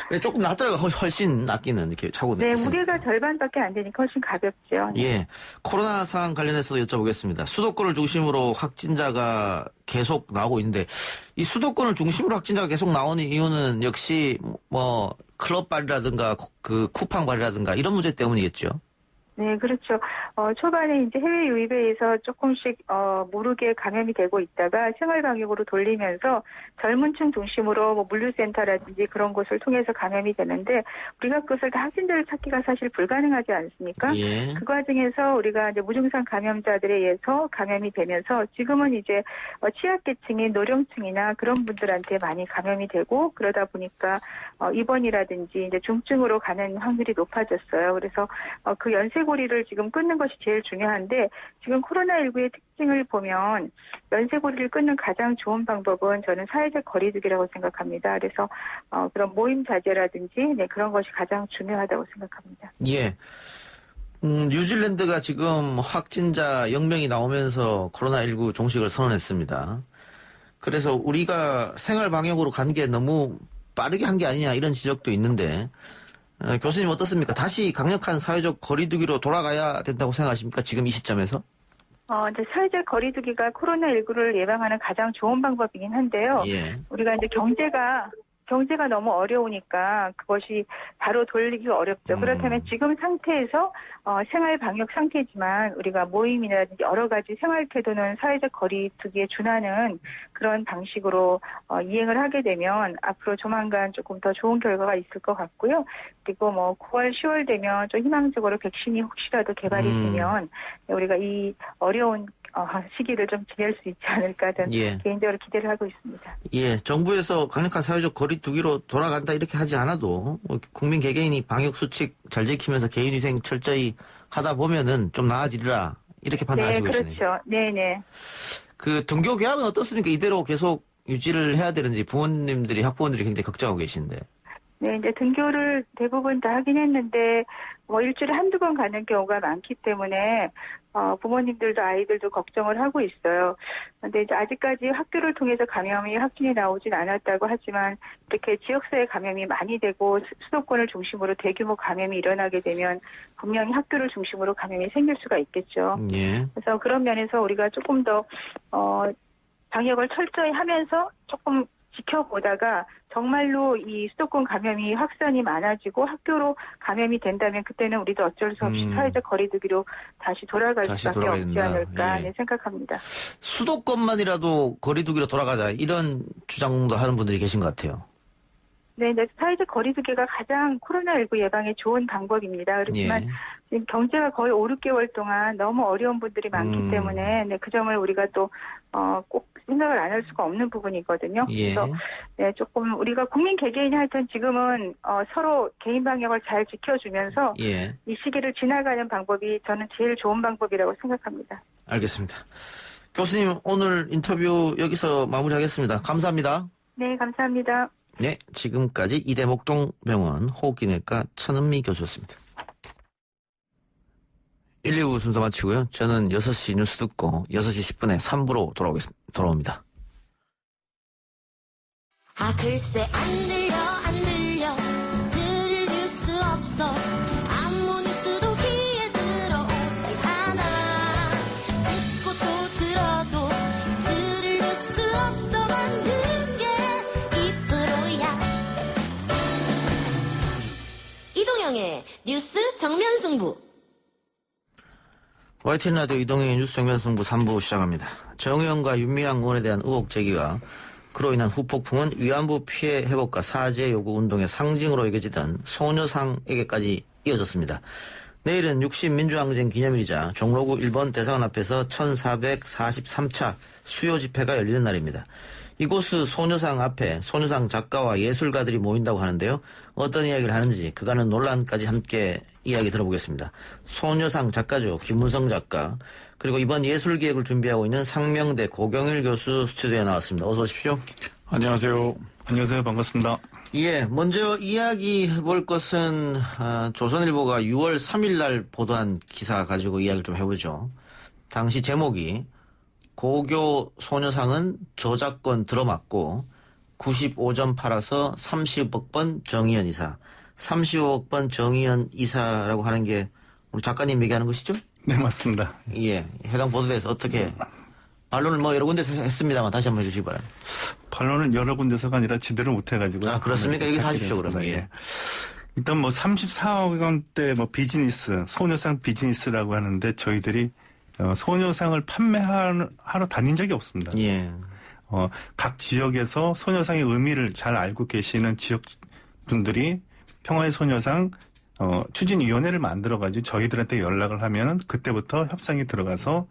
네. 조금 낫더라고요. 훨씬 낫기는 이렇게 차고 네, 있습니다. 무게가 절반밖에 안 되니까 훨씬 가볍죠. 예. 코로나 상황 관련해서도 여쭤보겠습니다. 수도권을 중심으로 확진자가 계속 나오고 있는데 이 수도권을 중심으로 확진자가 계속 나오는 이유는 역시 뭐 클럽발이라든가 그 쿠팡발이라든가 이런 문제 때문이겠죠. 네, 그렇죠. 초반에 이제 해외 유입에 의해서 조금씩 모르게 감염이 되고 있다가 생활 방역으로 돌리면서 젊은 층 중심으로 뭐 물류센터라든지 그런 곳을 통해서 감염이 되는데 우리가 그것을 다 확진자를 찾기가 사실 불가능하지 않습니까? 예. 그 과정에서 우리가 이제 무증상 감염자들에 의해서 감염이 되면서 지금은 이제 취약계층인 노령층이나 그런 분들한테 많이 감염이 되고 그러다 보니까 입원이라든지 이제 중증으로 가는 확률이 높아졌어요. 그래서 그 연쇄고리를 지금 끊는 것이 제일 중요한데 지금 코로나19의 특징을 보면 연쇄고리를 끊는 가장 좋은 방법은 저는 사회적 거리두기라고 생각합니다. 그래서 그런 모임 자제라든지 그런 것이 가장 중요하다고 생각합니다. 예. 뉴질랜드가 지금 확진자 0명이 나오면서 코로나19 종식을 선언했습니다. 그래서 우리가 생활 방역으로 간 게 너무 빠르게 한 게 아니냐 이런 지적도 있는데 교수님 어떻습니까? 다시 강력한 사회적 거리두기로 돌아가야 된다고 생각하십니까? 지금 이 시점에서? 이제 사회적 거리두기가 코로나19를 예방하는 가장 좋은 방법이긴 한데요. 예. 우리가 이제 경제가 너무 어려우니까 그것이 바로 돌리기가 어렵죠. 그렇다면 지금 상태에서 생활 방역 상태지만 우리가 모임이라든지 여러 가지 생활 태도는 사회적 거리두기에 준하는 그런 방식으로 이행을 하게 되면 앞으로 조만간 조금 더 좋은 결과가 있을 것 같고요. 그리고 뭐 9월, 10월 되면 좀 희망적으로 백신이 혹시라도 개발이 되면 우리가 이 어려운 시기를 좀 지낼 수 있지 않을까 저는 개인적으로 기대를 하고 있습니다. 예, 정부에서 강력한 사회적 거리두기로 돌아간다 이렇게 하지 않아도 국민 개개인이 방역 수칙 잘 지키면서 개인위생 철저히 하다 보면은 좀 나아지리라 이렇게 판단하시고 계시네요. 그렇죠. 네네. 그 등교 개학은 어떻습니까? 이대로 계속 유지를 해야 되는지 부모님들이 학부모들이 굉장히 걱정하고 계신데. 네, 이제 등교를 대부분 다 하긴 했는데, 일주일에 한두 번 가는 경우가 많기 때문에, 부모님들도 아이들도 걱정을 하고 있어요. 근데 이제 아직까지 학교를 통해서 감염이 확진이 나오진 않았다고 하지만, 이렇게 지역사회 감염이 많이 되고, 수도권을 중심으로 대규모 감염이 일어나게 되면, 분명히 학교를 중심으로 감염이 생길 수가 있겠죠. 예. 그래서 그런 면에서 우리가 조금 더, 방역을 철저히 하면서 조금 지켜보다가 정말로 이 수도권 감염이 확산이 많아지고 학교로 감염이 된다면 그때는 우리도 어쩔 수 없이 사회적 거리두기로 다시 돌아갈 수밖에 없지 된다. 않을까 예. 생각합니다. 수도권만이라도 거리두기로 돌아가자 이런 주장도 하는 분들이 계신 것 같아요. 네, 사회적 거리두기가 가장 코로나19 예방에 좋은 방법입니다. 그렇지만 지금 경제가 거의 5, 6개월 동안 너무 어려운 분들이 많기 때문에 그 점을 우리가 또 꼭 생각을 안 할 수가 없는 부분이거든요. 예. 그래서 조금 우리가 국민 개개인이 하여튼 지금은 서로 개인 방역을 잘 지켜주면서 예. 이 시기를 지나가는 방법이 저는 제일 좋은 방법이라고 생각합니다. 알겠습니다. 교수님 오늘 인터뷰 여기서 마무리하겠습니다. 감사합니다. 네, 감사합니다. 네, 지금까지 이대목동병원 호흡기내과 천은미 교수였습니다. 1, 2부 순서 마치고요. 저는 6시 뉴스 듣고 6시 10분에 3부로 돌아옵니다. 글쎄 안 들려 들을 뉴스 없어 아무 뉴스도 귀에 들어오지 않아 듣고 또 들어도 들을 뉴스 없어 만든 게 2%야 이동영의 뉴스 정면승부 YTN 라디오 이동영의 뉴스 정면승부 3부 시작합니다. 정의원과 윤미향 의원에 대한 의혹 제기가 그로 인한 후폭풍은 위안부 피해 회복과 사죄 요구 운동의 상징으로 여겨지던 소녀상에게까지 이어졌습니다. 내일은 60 민주항쟁 기념일이자 종로구 일본 대사관 앞에서 1443차 수요 집회가 열리는 날입니다. 이곳의 소녀상 앞에 소녀상 작가와 예술가들이 모인다고 하는데요. 어떤 이야기를 하는지 그간의 논란까지 함께 이야기 들어보겠습니다. 소녀상 작가죠. 김문성 작가. 그리고 이번 예술기획을 준비하고 있는 상명대 고경일 교수 스튜디오에 나왔습니다. 어서 오십시오. 안녕하세요. 안녕하세요. 반갑습니다. 예, 먼저 이야기해볼 것은 조선일보가 6월 3일 날 보도한 기사 가지고 이야기를 좀 해보죠. 당시 제목이 고교 소녀상은 저작권 들어맞고 95점 팔아서 30억 번 정의연 이사. 30억 번 정의연 이사라고 하는 게 우리 작가님 얘기하는 것이죠? 네, 맞습니다. 예, 해당 보도에서 어떻게 반론을 여러 군데서 했습니다만 다시 한번 해주시기 바랍니다. 반론은 여러 군데서가 아니라 제대로 못해가지고요. 아, 그렇습니까? 여기서 하십시오, 그러면. 예. 일단 34억 원대 비즈니스, 소녀상 비즈니스라고 하는데 저희들이 소녀상을 판매하러 다닌 적이 없습니다. 예. 각 지역에서 소녀상의 의미를 잘 알고 계시는 지역 분들이 평화의 소녀상 추진위원회를 만들어가지고 저희들한테 연락을 하면은 그때부터 협상이 들어가서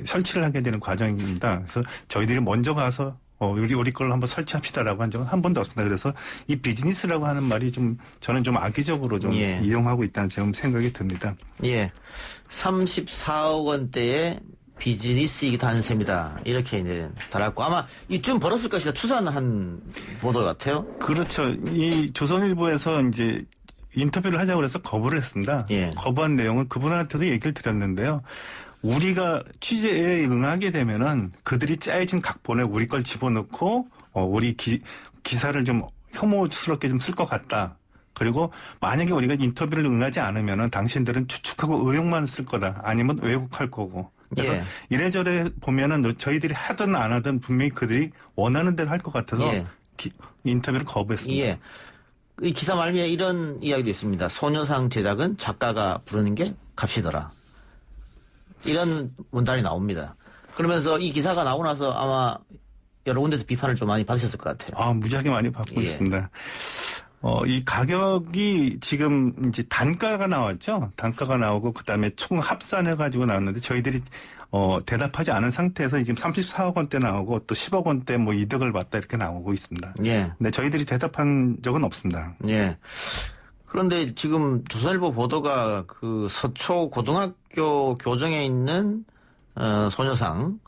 설치를 하게 되는 과정입니다. 그래서 저희들이 먼저 가서 우리 걸로 한번 설치합시다라고 한 적은 한 번도 없습니다. 그래서 이 비즈니스라고 하는 말이 저는 좀 악의적으로 좀 이용하고 있다는 지금 생각이 듭니다. 예. 34억 원대의 비즈니스이기도 한 셈이다. 이렇게 이제 달았고 아마 이쯤 벌었을 것이다 추산한 보도 같아요. 그렇죠. 이 조선일보에서 이제 인터뷰를 하자고 해서 거부를 했습니다. 예. 거부한 내용은 그분한테도 얘기를 드렸는데요. 우리가 취재에 응하게 되면은 그들이 짜여진 각본에 우리 걸 집어넣고 우리 기사를 좀 혐오스럽게 좀 쓸 것 같다. 그리고 만약에 우리가 인터뷰를 응하지 않으면은 당신들은 추측하고 의혹만 쓸 거다. 아니면 왜곡할 거고. 그래서 예. 이래저래 보면은 저희들이 하든 안 하든 분명히 그들이 원하는 대로 할 것 같아서 예. 인터뷰를 거부했습니다. 예. 이 기사 말미에 이런 이야기도 있습니다. 소녀상 제작은 작가가 부르는 게 값이더라. 이런 문단이 나옵니다. 그러면서 이 기사가 나오고 나서 아마 여러 군데서 비판을 좀 많이 받으셨을 것 같아요. 무지하게 많이 받고 예. 있습니다. 이 가격이 지금 이제 단가가 나왔죠. 단가가 나오고 그다음에 총 합산해가지고 나왔는데 저희들이 대답하지 않은 상태에서 지금 34억 원대 나오고 또 10억 원대 이득을 봤다 이렇게 나오고 있습니다. 예. 근데 저희들이 대답한 적은 없습니다. 예. 그런데 지금 조선일보 보도가 그 서초 고등학교 교정에 있는 소녀상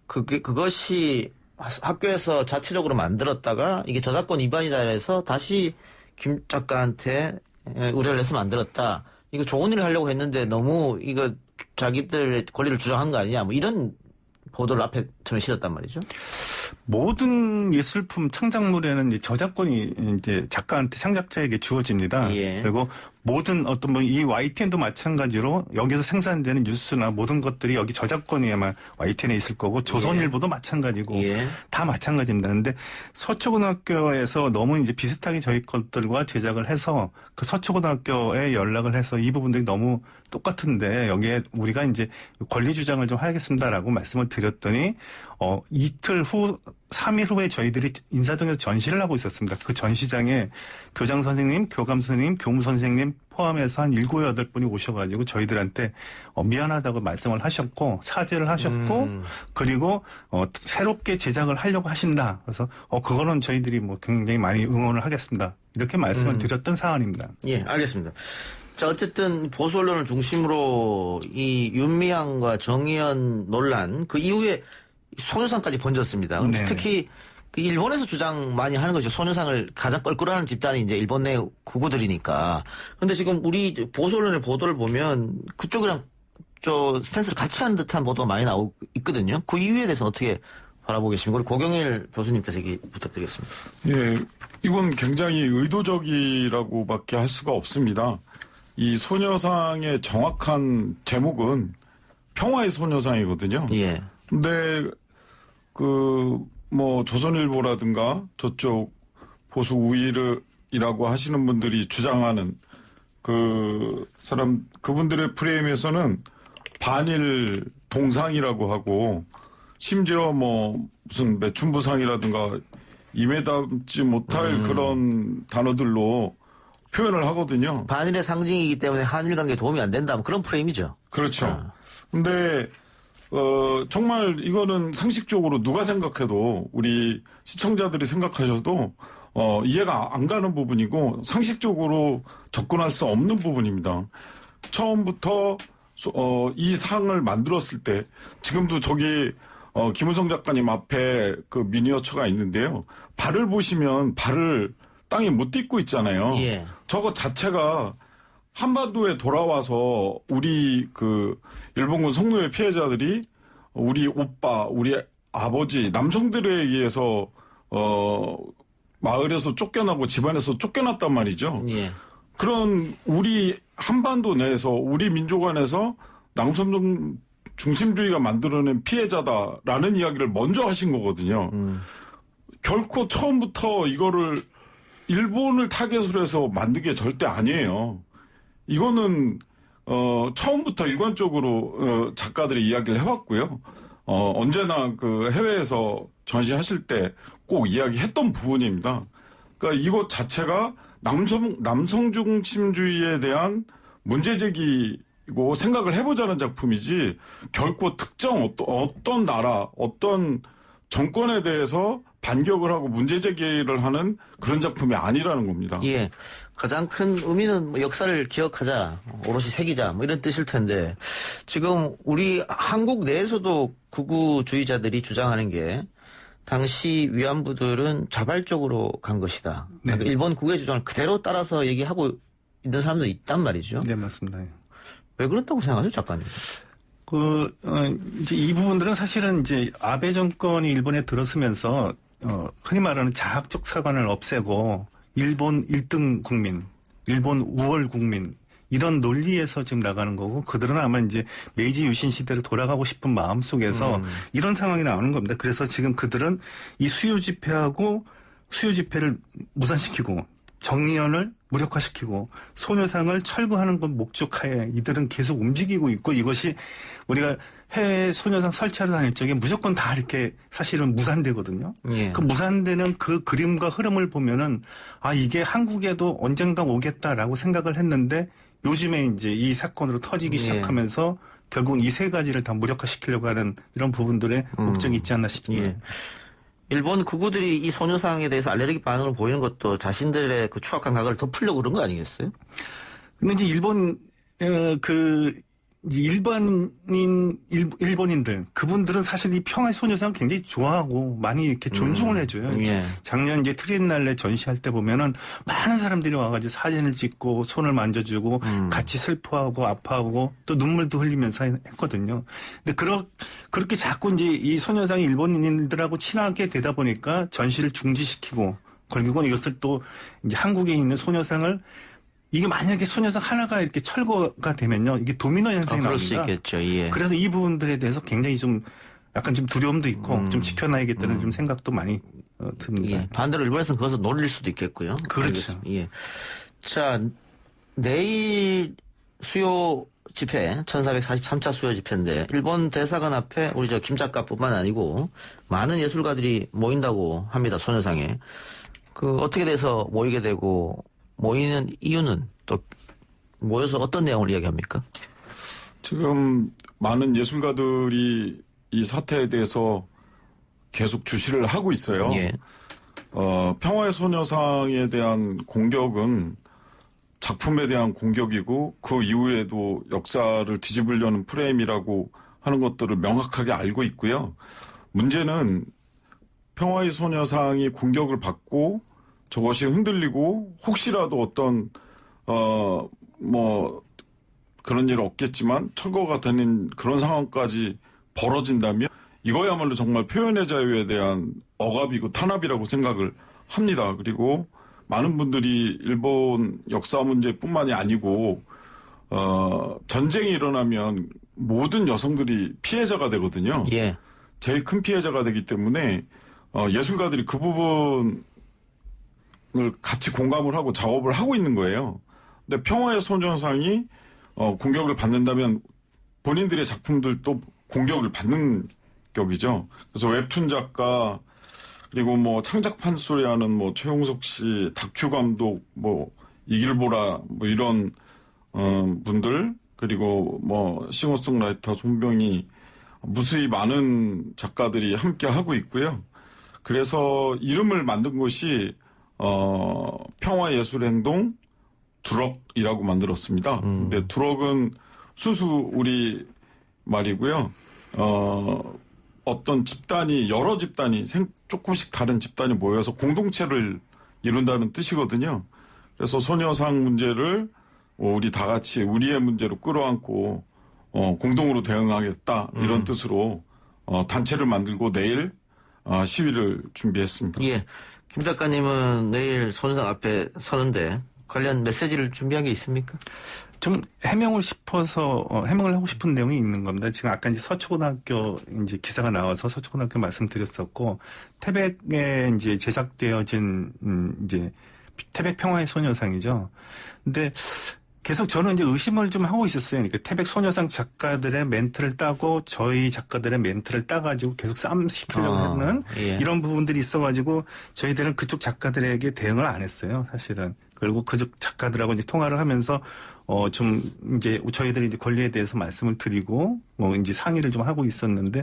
그것이 학교에서 자체적으로 만들었다가 이게 저작권 위반이다 해서 다시 김 작가한테 의뢰를 해서 만들었다. 이거 좋은 일을 하려고 했는데 너무 이거 자기들 권리를 주장한 거 아니냐. 뭐 이런 보도를 앞에 처음에 실었단 말이죠. 모든 예술품 창작물에는 이제 저작권이 이제 작가한테 창작자에게 주어집니다. 예. 그리고 모든 어떤 뭐 이 YTN도 마찬가지로 여기서 생산되는 뉴스나 모든 것들이 여기 저작권이 아마 YTN에 있을 거고 조선일보도 마찬가지고 예. 다 마찬가지입니다. 근데 서초고등학교에서 너무 이제 비슷하게 저희 것들과 제작을 해서 그 서초고등학교에 연락을 해서 이 부분들이 너무 똑같은데 여기에 우리가 이제 권리 주장을 좀 하겠습니다라고 말씀을 드렸더니 이틀 후 3일 후에 저희들이 인사동에서 전시를 하고 있었습니다. 그 전시장에 교장 선생님, 교감 선생님, 교무 선생님 포함해서 한 7, 8분이 오셔가지고 저희들한테 미안하다고 말씀을 하셨고 사죄를 하셨고 그리고 새롭게 제작을 하려고 하신다. 그래서 그거는 저희들이 뭐 굉장히 많이 응원을 하겠습니다. 이렇게 말씀을 드렸던 사안입니다. 예, 알겠습니다. 자, 어쨌든 보수 언론을 중심으로 이 윤미향과 정의연 논란 그 이후에 소녀상까지 번졌습니다. 네. 특히 그 일본에서 주장 많이 하는 것이죠. 소녀상을 가장 껄끄러워하는 집단이 이제 일본 내 구구들이니까. 그런데 지금 우리 보수 언론의 보도를 보면 그쪽이랑 스탠스를 같이 하는 듯한 보도가 많이 나오고 있거든요. 그 이유에 대해서 어떻게 바라보고 계십니까? 우리 고경일 교수님께서 얘기 부탁드리겠습니다. 예, 이건 굉장히 의도적이라고밖에 할 수가 없습니다. 이 소녀상의 정확한 제목은 평화의 소녀상이거든요. 예. 근데 조선일보라든가 저쪽 보수 우위이라고 하시는 분들이 주장하는 그분들의 프레임에서는 반일 동상이라고 하고 심지어 무슨 매춘부상이라든가 입에 담지 못할 그런 단어들로 표현을 하거든요. 반일의 상징이기 때문에 한일 관계에 도움이 안 된다. 뭐 그런 프레임이죠. 그렇죠. 근데 정말 이거는 상식적으로 누가 생각해도 우리 시청자들이 생각하셔도 이해가 안 가는 부분이고 상식적으로 접근할 수 없는 부분입니다. 처음부터 이 상을 만들었을 때 지금도 저기 김우성 작가님 앞에 그 미니어처가 있는데요. 발을 보시면 발을 땅에 못 딛고 있잖아요. 예. 저거 자체가 한반도에 돌아와서 우리 일본군 성노예 피해자들이 우리 오빠, 우리 아버지, 남성들에 의해서 마을에서 쫓겨나고 집안에서 쫓겨났단 말이죠. 예. 그런 우리 한반도 내에서 우리 민족 안에서 남성 중심주의가 만들어낸 피해자다라는 이야기를 먼저 하신 거거든요. 결코 처음부터 이거를 일본을 타겟으로 해서 만든 게 절대 아니에요. 이거는 처음부터 일관적으로 작가들이 이야기를 해왔고요. 언제나 해외에서 전시하실 때 꼭 이야기했던 부분입니다. 그러니까 이것 자체가 남성 중심주의에 대한 문제 제기고 생각을 해보자는 작품이지 결코 특정 어떤 나라, 어떤 정권에 대해서 반격을 하고 문제 제기를 하는 그런 작품이 아니라는 겁니다. 예. 가장 큰 의미는 역사를 기억하자, 오롯이 새기자, 이런 뜻일 텐데, 지금 우리 한국 내에서도 극우주의자들이 주장하는 게, 당시 위안부들은 자발적으로 간 것이다. 네. 그러니까 일본 국의 주장을 그대로 따라서 얘기하고 있는 사람도 있단 말이죠. 네, 맞습니다. 왜 그렇다고 생각하세요, 작가님? 이제 이 부분들은 사실은 이제 아베 정권이 일본에 들어서면서 흔히 말하는 자학적 사관을 없애고 일본 1등 국민, 일본 우월 국민 이런 논리에서 지금 나가는 거고 그들은 아마 이제 메이지 유신 시대로 돌아가고 싶은 마음 속에서 이런 상황이 나오는 겁니다. 그래서 지금 그들은 이 수유 집회를 무산시키고 정의연을 무력화시키고 소녀상을 철거하는 것 목적하에 이들은 계속 움직이고 있고 이것이 우리가 해외 소녀상 설치하러 다닐 적에 무조건 다 이렇게 사실은 무산되거든요. 예. 그 무산되는 그 그림과 흐름을 보면은 이게 한국에도 언젠가 오겠다라고 생각을 했는데 요즘에 이제 이 사건으로 터지기 시작하면서 결국 이 세 가지를 다 무력화시키려고 하는 이런 부분들의 목적이 있지 않나 싶습니다. 예. 일본 극우들이 이 소녀상에 대해서 알레르기 반응을 보이는 것도 자신들의 추악한 과거를 덮으려고 그런 거 아니겠어요? 근데 이제 일본 일본인들, 그분들은 사실 이 평화의 소녀상을 굉장히 좋아하고 많이 이렇게 존중을 해줘요. 예. 작년 이제 트리엔날레 전시할 때 보면은 많은 사람들이 와가지고 사진을 찍고 손을 만져주고 같이 슬퍼하고 아파하고 또 눈물도 흘리면서 했거든요. 근데 그렇게 자꾸 이제 이 소녀상이 일본인들하고 친하게 되다 보니까 전시를 중지시키고 결국은 이것을 또 이제 한국에 있는 소녀상을 이게 만약에 소녀상 하나가 이렇게 철거가 되면요, 이게 도미노 현상이 그럴 나옵니다. 수 있겠죠. 예. 그래서 이 부분들에 대해서 굉장히 좀 약간 좀 두려움도 있고 좀 지켜놔야겠다는 좀 생각도 많이 듭니다. 예. 반대로 일본에서는 그것을 노릴 수도 있겠고요. 그렇죠. 알겠습니다. 예. 자, 내일 수요 집회 1443차 수요 집회인데 일본 대사관 앞에 우리 김 작가뿐만 아니고 많은 예술가들이 모인다고 합니다. 소녀상에. 어떻게 돼서 모이게 되고 모이는 이유는 또 모여서 어떤 내용을 이야기합니까? 지금 많은 예술가들이 이 사태에 대해서 계속 주시를 하고 있어요. 예. 평화의 소녀상에 대한 공격은 작품에 대한 공격이고 그 이후에도 역사를 뒤집으려는 프레임이라고 하는 것들을 명확하게 알고 있고요. 문제는 평화의 소녀상이 공격을 받고 저것이 흔들리고 혹시라도 어떤 그런 일 없겠지만 철거가 되는 그런 상황까지 벌어진다면 이거야말로 정말 표현의 자유에 대한 억압이고 탄압이라고 생각을 합니다. 그리고 많은 분들이 일본 역사 문제뿐만이 아니고 전쟁이 일어나면 모든 여성들이 피해자가 되거든요. 예. 제일 큰 피해자가 되기 때문에 예술가들이 그 부분을 같이 공감을 하고 작업을 하고 있는 거예요. 근데 평화의 소녀상이 공격을 받는다면 본인들의 작품들도 공격을 받는 격이죠. 그래서 웹툰 작가 그리고 창작 판소리하는 최용석 씨, 다큐 감독, 이길보라 이런 분들 그리고 싱어송라이터 손병희 무수히 많은 작가들이 함께 하고 있고요. 그래서 이름을 만든 것이 평화예술행동 두럭이라고 만들었습니다. 근데 두럭은 순수 우리 말이고요. 어떤 집단이 여러 집단이 조금씩 다른 집단이 모여서 공동체를 이룬다는 뜻이거든요. 그래서 소녀상 문제를 우리 다 같이 우리의 문제로 끌어안고 공동으로 대응하겠다 이런 뜻으로 단체를 만들고 내일 시위를 준비했습니다. 예, 김 작가님은 내일 소녀상 앞에 서는데 관련 메시지를 준비한 게 있습니까? 좀 해명을 하고 싶은 내용이 있는 겁니다. 지금 아까 이제 서초고등학교 이제 기사가 나와서 서초고등학교 말씀드렸었고, 태백에 이제 제작되어진, 이제 태백 평화의 소녀상이죠. 근데 계속 저는 이제 의심을 좀 하고 있었어요. 그러니까 태백 소녀상 작가들의 멘트를 따고 저희 작가들의 멘트를 따가지고 계속 싸움시키려고 하는 이런 부분들이 있어가지고 저희들은 그쪽 작가들에게 대응을 안 했어요. 사실은. 그리고 그쪽 작가들하고 이제 통화를 하면서 좀 이제 저희들이 이제 권리에 대해서 말씀을 드리고 이제 상의를 좀 하고 있었는데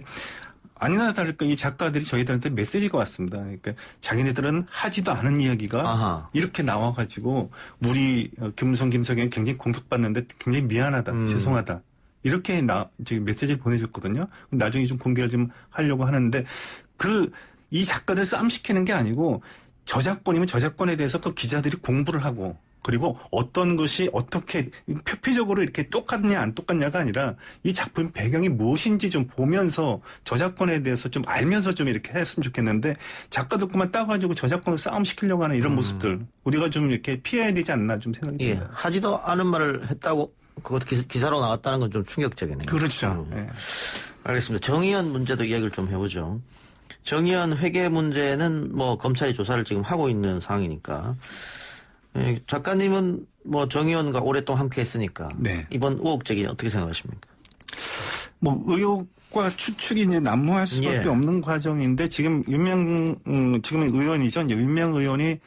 아니나 다를까 이 작가들이 저희들한테 메시지가 왔습니다. 그러니까 자기네들은 하지도 않은 이야기가 이렇게 나와가지고 우리 김석영이 굉장히 공격받는데 굉장히 미안하다, 죄송하다 이렇게 지금 메시지를 보내줬거든요. 나중에 좀 공개를 좀 하려고 하는데 이 작가들 싸움시키는 게 아니고 저작권이면 저작권에 대해서 또 기자들이 공부를 하고 그리고 어떤 것이 어떻게 표피적으로 이렇게 똑같냐 안 똑같냐가 아니라 이 작품 배경이 무엇인지 좀 보면서 저작권에 대해서 좀 알면서 좀 이렇게 했으면 좋겠는데 작가들만 따가지고 저작권을 싸움시키려고 하는 이런 모습들 우리가 좀 이렇게 피해야 되지 않나 좀 생각이 듭니다. 하지도 않은 말을 했다고 그것도 기사로 나왔다는 건 좀 충격적이네요. 그렇죠. 알겠습니다. 정의연 문제도 이야기를 좀 해보죠. 정의연 회계 문제는 검찰이 조사를 지금 하고 있는 상황이니까 작가님은 정의연과 오랫동안 함께 했으니까 이번 의혹 제기 어떻게 생각하십니까? 의혹과 추측이 이제 난무할 수밖에 없는 과정인데 지금 지금은 의원이죠. 이제 윤명 의원이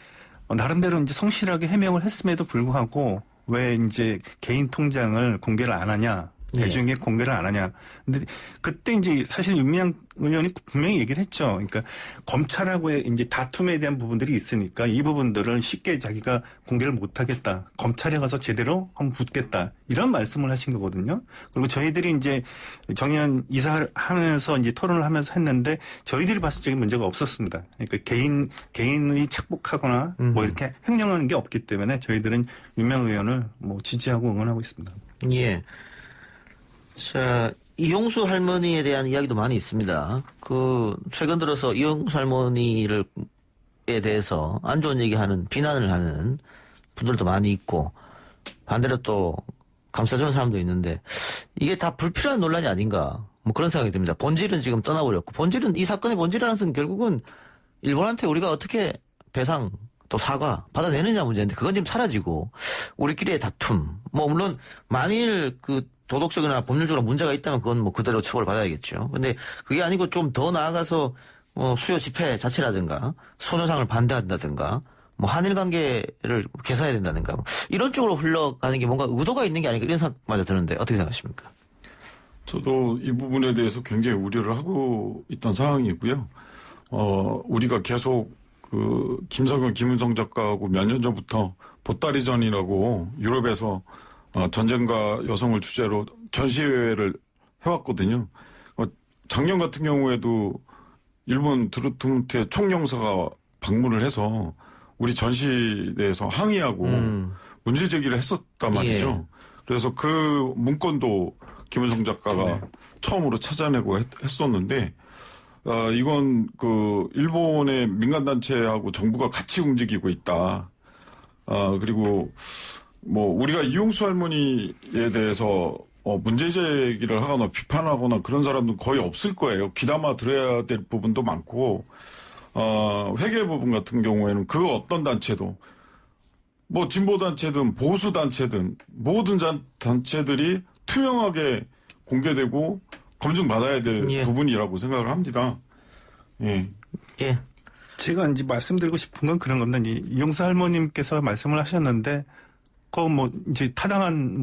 나름대로 이제 성실하게 해명을 했음에도 불구하고 왜 이제 개인 통장을 공개를 안 하냐? 대중에게 공개를 안 하냐. 근데 그때 이제 사실 윤미향 의원이 분명히 얘기를 했죠. 그러니까 검찰하고의 이제 다툼에 대한 부분들이 있으니까 이 부분들은 쉽게 자기가 공개를 못하겠다. 검찰에 가서 제대로 한번 붙겠다. 이런 말씀을 하신 거거든요. 그리고 저희들이 이제 정의연 이사를 하면서 이제 토론을 하면서 했는데 저희들이 봤을 적에 문제가 없었습니다. 그러니까 개인이 착복하거나 뭐 이렇게 횡령하는 게 없기 때문에 저희들은 윤명 의원을 뭐 지지하고 응원하고 있습니다. 예. 자, 이용수 할머니에 대한 이야기도 많이 있습니다. 최근 들어서 이용수 할머니에 대해서 안 좋은 얘기하는, 비난을 하는 분들도 많이 있고, 반대로 또 감싸주는 사람도 있는데, 이게 다 불필요한 논란이 아닌가, 뭐 그런 생각이 듭니다. 본질은 지금 떠나버렸고, 이 사건의 본질이라는 것은 결국은 일본한테 우리가 어떻게 배상, 또 사과 받아내느냐 문제인데, 그건 지금 사라지고, 우리끼리의 다툼, 뭐 물론 만일 도덕적이나 법률적으로 문제가 있다면 그건 뭐 그대로 처벌받아야겠죠. 근데 그게 아니고 좀 더 나아가서 수요 집회 자체라든가 소녀상을 반대한다든가 뭐 한일 관계를 개선해야 된다든가 뭐 이런 쪽으로 흘러가는 게 뭔가 의도가 있는 게 아닌가 이런 생각마저 드는데 어떻게 생각하십니까? 저도 이 부분에 대해서 굉장히 우려를 하고 있던 상황이고요. 우리가 계속 김석영, 김은성 작가하고 몇 년 전부터 보따리 전이라고 유럽에서 전쟁과 여성을 주제로 전시회를 해왔거든요. 작년 같은 경우에도 일본 드루트문트의 총영사가 방문을 해서 우리 전시대에서 항의하고 문제 제기를 했었단 말이죠. 예. 그래서 그 문건도 김은성 작가가 처음으로 찾아내고 했었는데 이건 일본의 민간단체하고 정부가 같이 움직이고 있다. 그리고 우리가 이용수 할머니에 대해서 문제 제기를 하거나 비판하거나 그런 사람도 거의 없을 거예요. 귀담아 들어야 될 부분도 많고, 회계 부분 같은 경우에는 그 어떤 단체도, 진보단체든 보수단체든 모든 단체들이 투명하게 공개되고 검증받아야 될 부분이라고 생각을 합니다. 예. 예. 제가 이제 말씀드리고 싶은 건 그런 겁니다. 이용수 할머님께서 말씀을 하셨는데, 이제 타당한,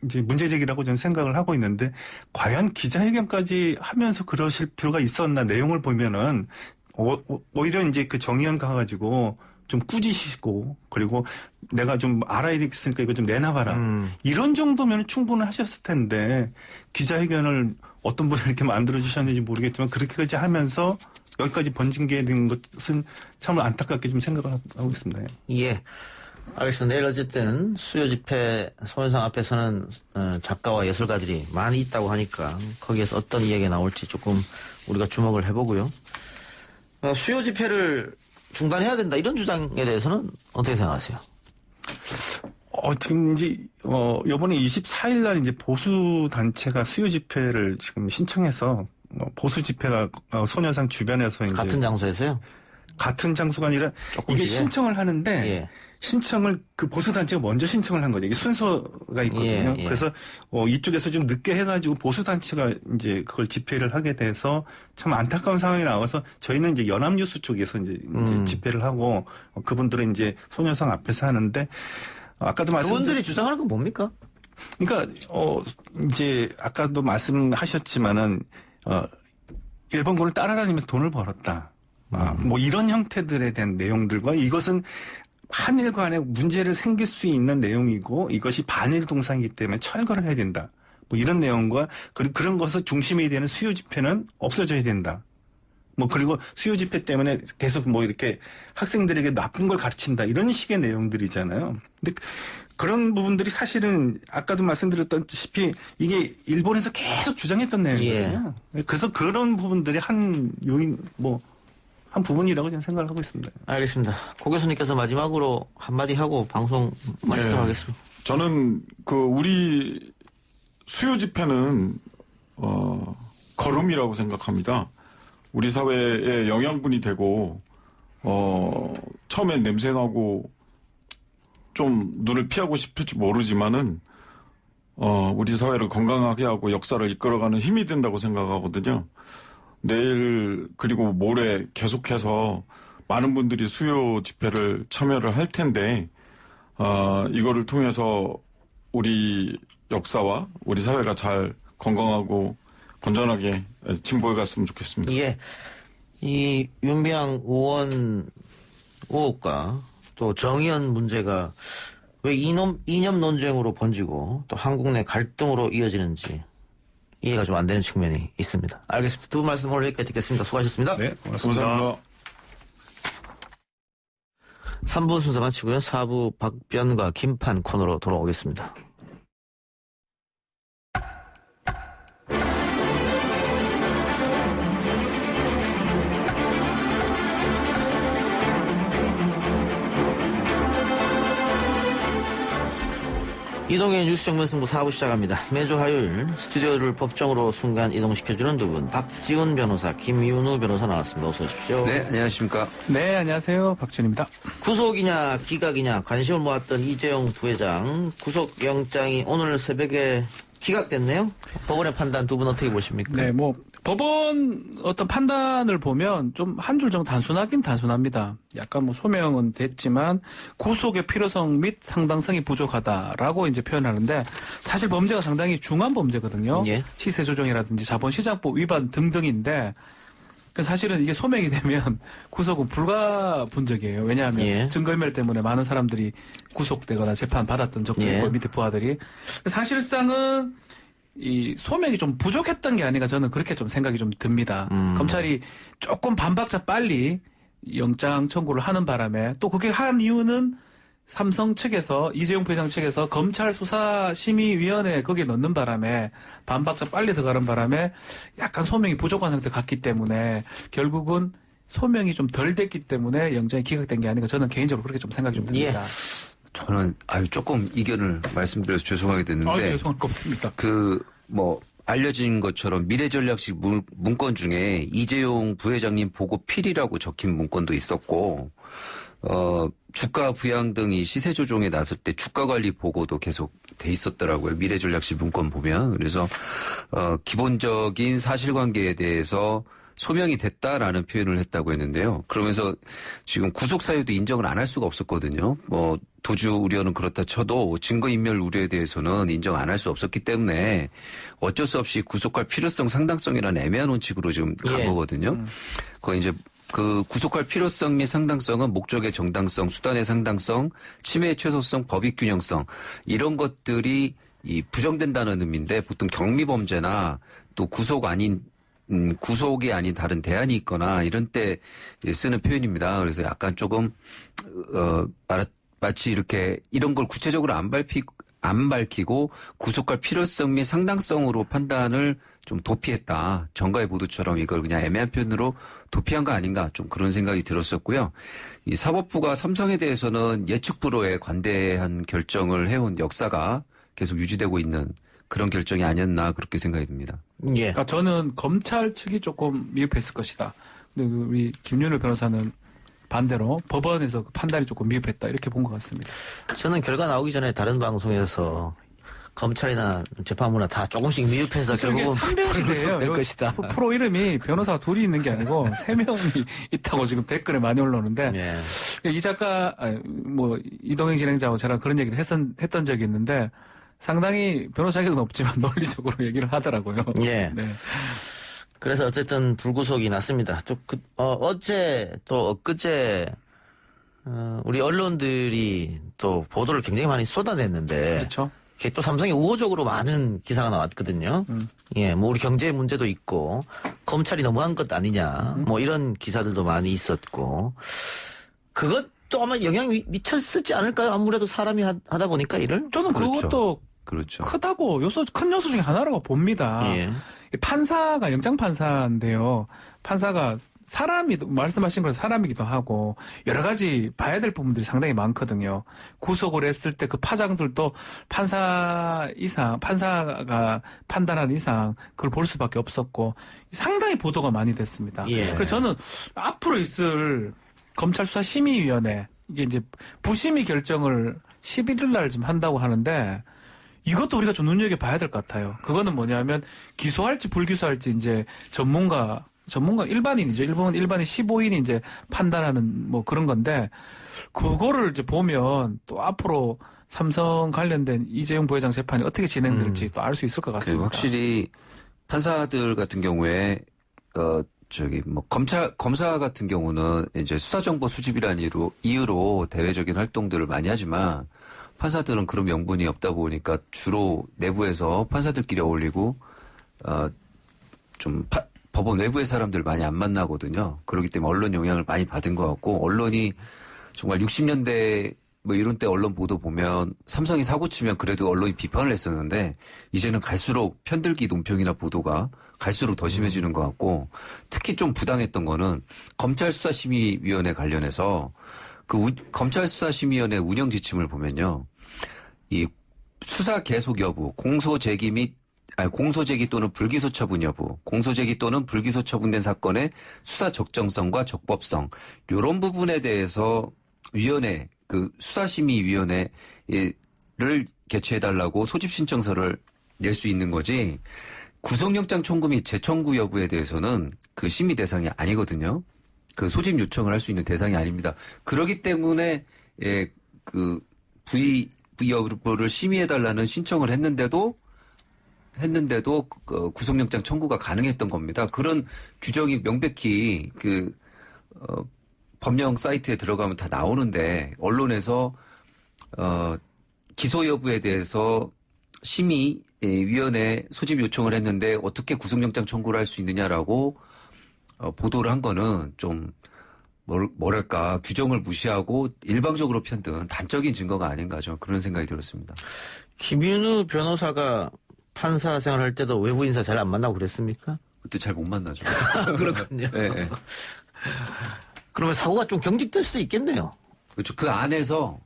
이제 문제제기라고 저는 생각을 하고 있는데, 과연 기자회견까지 하면서 그러실 필요가 있었나, 내용을 보면은, 오히려 이제 정의연 가가지고 좀 꾸짖으시고, 그리고 내가 좀 알아야 되겠으니까 이거 좀 내놔봐라. 이런 정도면 충분히 하셨을 텐데, 기자회견을 어떤 분이 이렇게 만들어주셨는지 모르겠지만, 그렇게까지 하면서 여기까지 번진게 된 것은 참 안타깝게 좀 생각을 하고 있습니다. 예. 알겠습니다. 내일 어쨌든 수요 집회 소녀상 앞에서는 작가와 예술가들이 많이 있다고 하니까 거기에서 어떤 이야기가 나올지 조금 우리가 주목을 해보고요. 수요 집회를 중단해야 된다 이런 주장에 대해서는 어떻게 생각하세요? 지금 이제 이번에 24일 날 이제 보수 단체가 수요 집회를 지금 신청해서 보수 집회가 소녀상 주변에서 이제 같은 장소에서요? 같은 장소가 아니라 이게 신청을 하는데 신청을 보수 단체가 먼저 신청을 한 거죠. 이게 순서가 있거든요. 그래서 이쪽에서 좀 늦게 해가지고 보수 단체가 이제 그걸 집회를 하게 돼서 참 안타까운 상황이 나와서 저희는 이제 연합뉴스 쪽에서 이제 집회를 하고 그분들은 이제 소녀상 앞에서 하는데 아까도 그분들이 주장하는 건 뭡니까? 그러니까 이제 아까도 말씀하셨지만은 일본군을 따라다니면서 돈을 벌었다. 이런 형태들에 대한 내용들과 이것은 한일 간에 문제를 생길 수 있는 내용이고 이것이 반일 동상이기 때문에 철거를 해야 된다. 이런 내용과 그런 것을 중심이 되는 수요 집회는 없어져야 된다. 그리고 수요 집회 때문에 계속 이렇게 학생들에게 나쁜 걸 가르친다. 이런 식의 내용들이잖아요. 근데 그런 부분들이 사실은 아까도 말씀드렸다시피 이게 일본에서 계속 주장했던 내용이거든요. 그래서 그런 부분들이 한 요인, 한 부분이라고 저는 생각을 하고 있습니다. 알겠습니다. 고 교수님께서 마지막으로 한마디 하고 방송 마치도록 하겠습니다. 저는 우리 수요 집회는 걸음이라고 생각합니다. 우리 사회에 영양분이 되고 처음엔 냄새나고 좀 눈을 피하고 싶을지 모르지만은 우리 사회를 건강하게 하고 역사를 이끌어가는 힘이 된다고 생각하거든요. 내일 그리고 모레 계속해서 많은 분들이 수요 집회를 참여를 할 텐데 이거를 통해서 우리 역사와 우리 사회가 잘 건강하고 건전하게 진보해 갔으면 좋겠습니다. 예. 이 윤미향 의원 의혹과 또 정의연 문제가 왜 이념 논쟁으로 번지고 또 한국 내 갈등으로 이어지는지 이해가 좀 안 되는 측면이 있습니다. 알겠습니다. 두 분 말씀 오늘 여기까지 듣겠습니다. 수고하셨습니다. 네, 고맙습니다. 감사합니다. 3부 순서 마치고요. 4부 박변과 김판 코너로 돌아오겠습니다. 이동의 뉴스 정면승부 4부 시작합니다. 매주 화요일 스튜디오를 법정으로 순간 이동시켜주는 두 분, 박지훈 변호사, 김윤우 변호사 나왔습니다. 어서 오십시오. 네, 안녕하십니까. 네, 안녕하세요. 박지훈입니다. 구속이냐 기각이냐 관심을 모았던 이재용 부회장 구속영장이 오늘 새벽에 기각됐네요. 법원의 판단 두 분 어떻게 보십니까? 네, 법원 어떤 판단을 보면 좀 한 줄 정도 단순하긴 단순합니다. 약간 소명은 됐지만 구속의 필요성 및 상당성이 부족하다라고 이제 표현하는데 사실 범죄가 상당히 중한 범죄거든요. 예. 시세 조정이라든지 자본시장법 위반 등등인데 사실은 이게 소명이 되면 구속은 불가분적이에요. 왜냐하면 예. 증거인멸 때문에 많은 사람들이 구속되거나 재판 받았던 적도 있고 예. 밑에 부하들이 사실상은 이 소명이 좀 부족했던 게 아닌가 저는 그렇게 좀 생각이 좀 듭니다. 검찰이 조금 반박자 빨리 영장 청구를 하는 바람에 또 그게 한 이유는 삼성 측에서 이재용 부회장 측에서 검찰 수사심의위원회 거기에 넣는 바람에 반박자 빨리 들어가는 바람에 약간 소명이 부족한 상태 같기 때문에 결국은 소명이 좀 덜 됐기 때문에 영장이 기각된 게 아닌가 저는 개인적으로 그렇게 좀 생각이 좀 듭니다. 저는 조금 이견을 말씀드려서 죄송하게 됐는데 죄송할 거 없습니다. 알려진 것처럼 미래전략실 문건 중에 이재용 부회장님 보고 필이라고 적힌 문건도 있었고 주가 부양 등이 시세 조정에 나설 때 주가 관리 보고도 계속 돼 있었더라고요. 미래전략실 문건 보면. 그래서 기본적인 사실관계에 대해서 소명이 됐다라는 표현을 했다고 했는데요. 그러면서 지금 구속 사유도 인정을 안 할 수가 없었거든요. 도주 우려는 그렇다 쳐도 증거인멸 우려에 대해서는 인정 안 할 수 없었기 때문에 어쩔 수 없이 구속할 필요성 상당성이라는 애매한 원칙으로 지금 간 거거든요. 그거 이제 그 구속할 필요성 및 상당성은 목적의 정당성, 수단의 상당성, 침해의 최소성, 법익 균형성 이런 것들이 부정된다는 의미인데 보통 경미범죄나 또 구속이 아닌 다른 대안이 있거나 이런 때 쓰는 표현입니다. 그래서 약간 조금 마치 이렇게 이런 걸 구체적으로 안 밝히고 구속할 필요성 및 상당성으로 판단을 좀 도피했다. 정가의 보도처럼 이걸 그냥 애매한 표현으로 도피한 거 아닌가 좀 그런 생각이 들었었고요. 이 사법부가 삼성에 대해서는 예측 불허에 관대한 결정을 해온 역사가 계속 유지되고 있는 그런 결정이 아니었나 그렇게 생각이 듭니다. 그러니까 저는 검찰 측이 조금 미흡했을 것이다. 근데 우리 김윤우 변호사는 반대로 법원에서 판단이 조금 미흡했다 이렇게 본 것 같습니다. 저는 결과 나오기 전에 다른 방송에서 검찰이나 재판부나 다 조금씩 미흡해서 결국은 될 것이다. 프로 이름이 변호사가 둘이 있는 게 아니고 3명이 있다고 지금 댓글에 많이 올라오는데 이 작가 이동행 진행자하고 저랑 그런 얘기를 했던 적이 있는데 상당히 변호사 자격은 없지만 논리적으로 얘기를 하더라고요. 네. 그래서 어쨌든 불구속이 났습니다. 어제 또 엊그제 우리 언론들이 또 보도를 굉장히 많이 쏟아냈는데 그렇죠. 또 삼성이 우호적으로 많은 기사가 나왔거든요. 우리 경제 문제도 있고 검찰이 너무한 것 아니냐 이런 기사들도 많이 있었고 그것도 아마 영향이 미쳤지 않을까요? 아무래도 사람이 하다 보니까 일을? 저는 그것도 크다고 큰 요소 중에 하나라고 봅니다. 판사가 영장판사인데요. 판사가 말씀하신 건 사람이기도 하고 여러 가지 봐야 될 부분들이 상당히 많거든요. 구속을 했을 때 그 파장들도 판사가 판단하는 이상 그걸 볼 수밖에 없었고 상당히 보도가 많이 됐습니다. 그래서 저는 앞으로 있을 검찰 수사심의위원회 이게 이제 부심의 결정을 11일 날 좀 한다고 하는데 이것도 우리가 좀 눈여겨봐야 될 것 같아요. 그거는 뭐냐면 기소할지 불기소할지 이제 전문가 일반인이죠. 일반인 15인이 이제 판단하는 그런 건데 그거를 이제 보면 또 앞으로 삼성 관련된 이재용 부회장 재판이 어떻게 진행될지 또 알 수 있을 것 같습니다. 확실히 판사들 같은 경우에 검사 같은 경우는 이제 수사정보 수집이라는 이유로 대외적인 활동들을 많이 하지만 판사들은 그런 명분이 없다 보니까 주로 내부에서 판사들끼리 어울리고 법원 외부의 사람들 많이 안 만나거든요. 그렇기 때문에 언론 영향을 많이 받은 것 같고 언론이 정말 60년대 뭐 이런 때 언론 보도 보면 삼성이 사고 치면 그래도 언론이 비판을 했었는데 이제는 갈수록 편들기 논평이나 보도가 갈수록 더 심해지는 것 같고 특히 좀 부당했던 거는 검찰수사심의위원회 관련해서 검찰수사심의위원회 운영 지침을 보면요. 이 수사 계속 여부, 공소제기 또는 불기소 처분 여부, 공소제기 또는 불기소 처분된 사건의 수사 적정성과 적법성 이런 부분에 대해서 수사심의위원회를 개최해달라고 소집 신청서를 낼 수 있는 거지 구속영장 청구 및 재청구 여부에 대해서는 그 심의 대상이 아니거든요. 그 소집 요청을 할 수 있는 대상이 아닙니다. 그렇기 때문에 그 부의 여부를 심의해달라는 신청을 했는데도 구속영장 청구가 가능했던 겁니다. 그런 규정이 명백히 법령 사이트에 들어가면 다 나오는데 언론에서 기소 여부에 대해서 심의위원회 소집 요청을 했는데 어떻게 구속영장 청구를 할 수 있느냐라고 보도를 한 거는 좀 뭐랄까 규정을 무시하고 일방적으로 편든 단적인 증거가 아닌가 좀 그런 생각이 들었습니다. 김윤우 변호사가 판사 생활할 때도 외부 인사 잘 안 만나고 그랬습니까? 그때 잘 못 만나죠. 그렇군요. 네. 그러면 사고가 좀 경직될 수도 있겠네요. 그렇죠. 그 안에서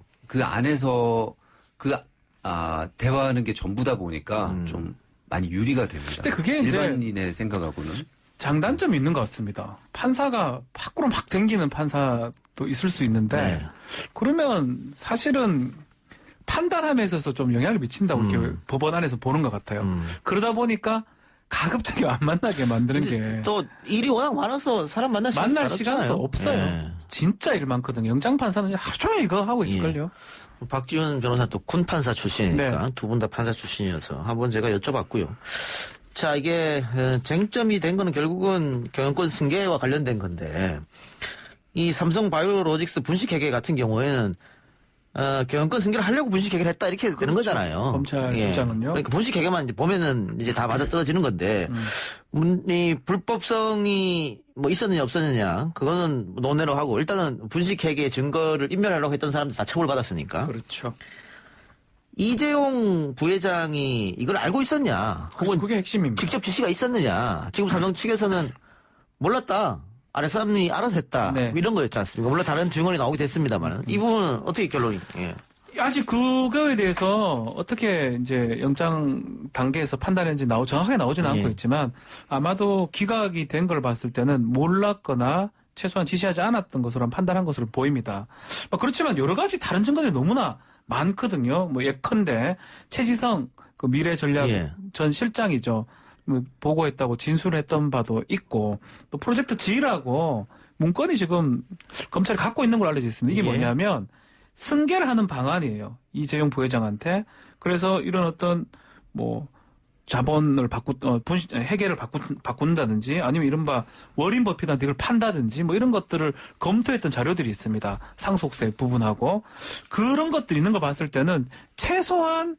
대화하는 게 전부다 보니까 좀 많이 유리가 됩니다. 근데 그게 이제 일반인의 생각하고는 장단점이 있는 것 같습니다. 판사가 밖으로 막 댕기는 판사도 있을 수 있는데 네. 그러면 사실은 판단함에 있어서 좀 영향을 미친다고 이렇게 법원 안에서 보는 것 같아요. 그러다 보니까 가급적이 안 만나게 만드는 게. 또 일이 워낙 많아서 사람 만날 시간도 없어요. 네. 진짜 일 많거든요. 영장판사는 하루 종일 이거 하고 있을걸요. 예. 박지훈 변호사 또 군 판사 출신이니까 네. 두 분 다 판사 출신이어서 한번 제가 여쭤봤고요. 자, 이게 쟁점이 된 거는 결국은 경영권 승계와 관련된 건데 이 삼성 바이오로직스 분식회계 같은 경우에는 경영권 승계를 하려고 분식회계를 했다 이렇게 그렇죠. 되는 거잖아요. 검찰 주장은요. 그러니까 분식회계만 이제 보면은 이제 다 맞아 떨어지는 건데 이 불법성이 뭐 있었느냐 없었느냐 그거는 논외로 하고 일단은 분식회계 증거를 인멸하려고 했던 사람들 다 처벌받았으니까. 그렇죠. 이재용 부회장이 이걸 알고 있었냐? 혹은 그게 핵심입니다. 직접 지시가 있었느냐? 지금 삼성 측에서는 몰랐다. 아래 사람이 알아서 했다. 네. 이런 거였지 않습니까? 물론 다른 증언이 나오게 됐습니다만 이 부분은 어떻게 결론이? 예. 아직 그거에 대해서 어떻게 이제 영장 단계에서 판단했는지 정확하게 나오지는 않고 있지만 아마도 기각이 된 걸 봤을 때는 몰랐거나 최소한 지시하지 않았던 것으로 판단한 것으로 보입니다. 그렇지만 여러 가지 다른 증거들이 너무나 많거든요. 뭐 예컨대 최지성 그 미래전략 전 실장이죠. 보고했다고 진술을 했던 바도 있고 또 프로젝트 G라고 문건이 지금 검찰이 갖고 있는 걸로 알려져 있습니다. 이게 뭐냐면 승계를 하는 방안이에요. 이재용 부회장한테. 그래서 이런 어떤 뭐 자본을 회계를 바꾼다든지 아니면 이른바 워린 버핏한테 이걸 판다든지 뭐 이런 것들을 검토했던 자료들이 있습니다. 상속세 부분하고. 그런 것들이 있는 걸 봤을 때는 최소한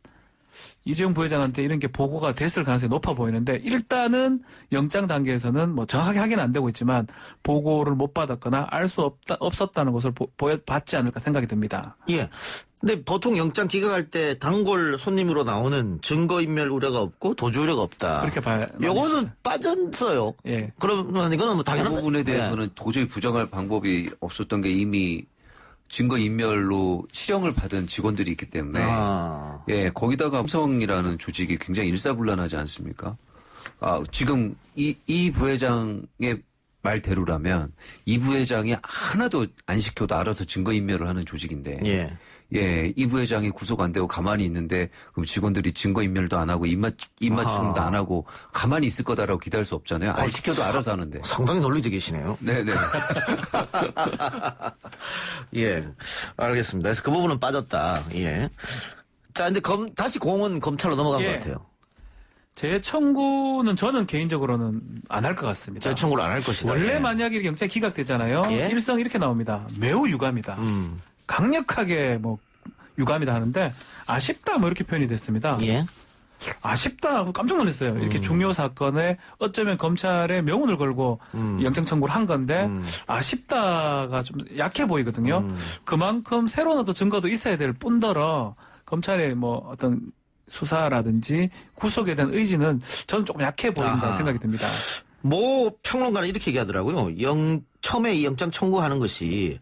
이재용 부회장한테 이런 게 보고가 됐을 가능성이 높아 보이는데 일단은 영장 단계에서는 뭐 정확하게 확인은 안 되고 있지만 보고를 못 받았거나 알 수 없었다는 것을 받지 않을까 생각이 듭니다. 예. 근데 보통 영장 기각할 때 단골 손님으로 나오는 증거인멸 우려가 없고 도주 우려가 없다. 그렇게 봐야. 요거는 빠졌어요. 예. 그러면 이거는 뭐 당연한 그 부분에 대해서는 도저히 부정할 방법이 없었던 게 이미 증거인멸로 실형을 받은 직원들이 있기 때문에 예 거기다가 삼성이라는 조직이 굉장히 일사불란하지 않습니까? 지금 이 부회장의 말대로라면 이 부회장이 하나도 안 시켜도 알아서 증거인멸을 하는 조직인데 이 부회장이 구속 안 되고 가만히 있는데 그럼 직원들이 증거인멸도 안 하고 입맞춤도 안 하고 가만히 있을 거다라고 기대할 수 없잖아요. 안 시켜도 알아서 하는데. 상당히 논리적이시네요. 네네. 예, 알겠습니다. 그래서 그 부분은 빠졌다. 예. 자, 근데 다시 공은 검찰로 넘어간 것 같아요. 재청구는 저는 개인적으로는 안 할 것 같습니다. 재청구를 안 할 것이다. 원래 예. 만약에 이렇게 영장이 기각되잖아요. 예? 일성 이렇게 나옵니다. 매우 유감이다. 강력하게 뭐 유감이다 하는데 아쉽다 뭐 이렇게 표현이 됐습니다. 예. 아쉽다 하고 깜짝 놀랐어요. 이렇게 중요 사건에 어쩌면 검찰에 명운을 걸고 영장 청구를 한 건데 아쉽다가 좀 약해 보이거든요. 그만큼 새로운 어떤 증거도 있어야 될 뿐더러 검찰의 뭐 어떤 수사라든지 구속에 대한 의지는 저는 조금 약해 보인다 생각이 듭니다. 뭐 평론가는 이렇게 얘기하더라고요. 처음에 이 영장 청구하는 것이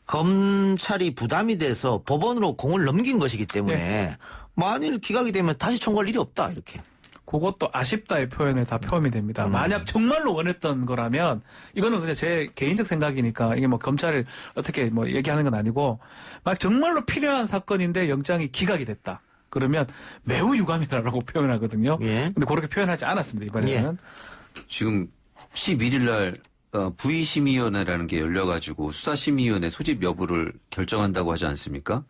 검찰이 부담이 돼서 법원으로 공을 넘긴 것이기 때문에 네. 만일 기각이 되면 다시 청구할 일이 없다 이렇게. 그것도 아쉽다의 표현에 다 포함이 됩니다. 만약 정말로 원했던 거라면 이거는 그냥 제 개인적 생각이니까 이게 뭐 검찰을 어떻게 뭐 얘기하는 건 아니고 만약 정말로 필요한 사건인데 영장이 기각이 됐다. 그러면 매우 유감이라고 표현하거든요. 예. 근데 그렇게 표현하지 않았습니다. 이번에는. 예. 지금 11일 날 부의심의위원회라는 게 열려가지고 수사심의위원회 소집 여부를 결정한다고 하지 않습니까?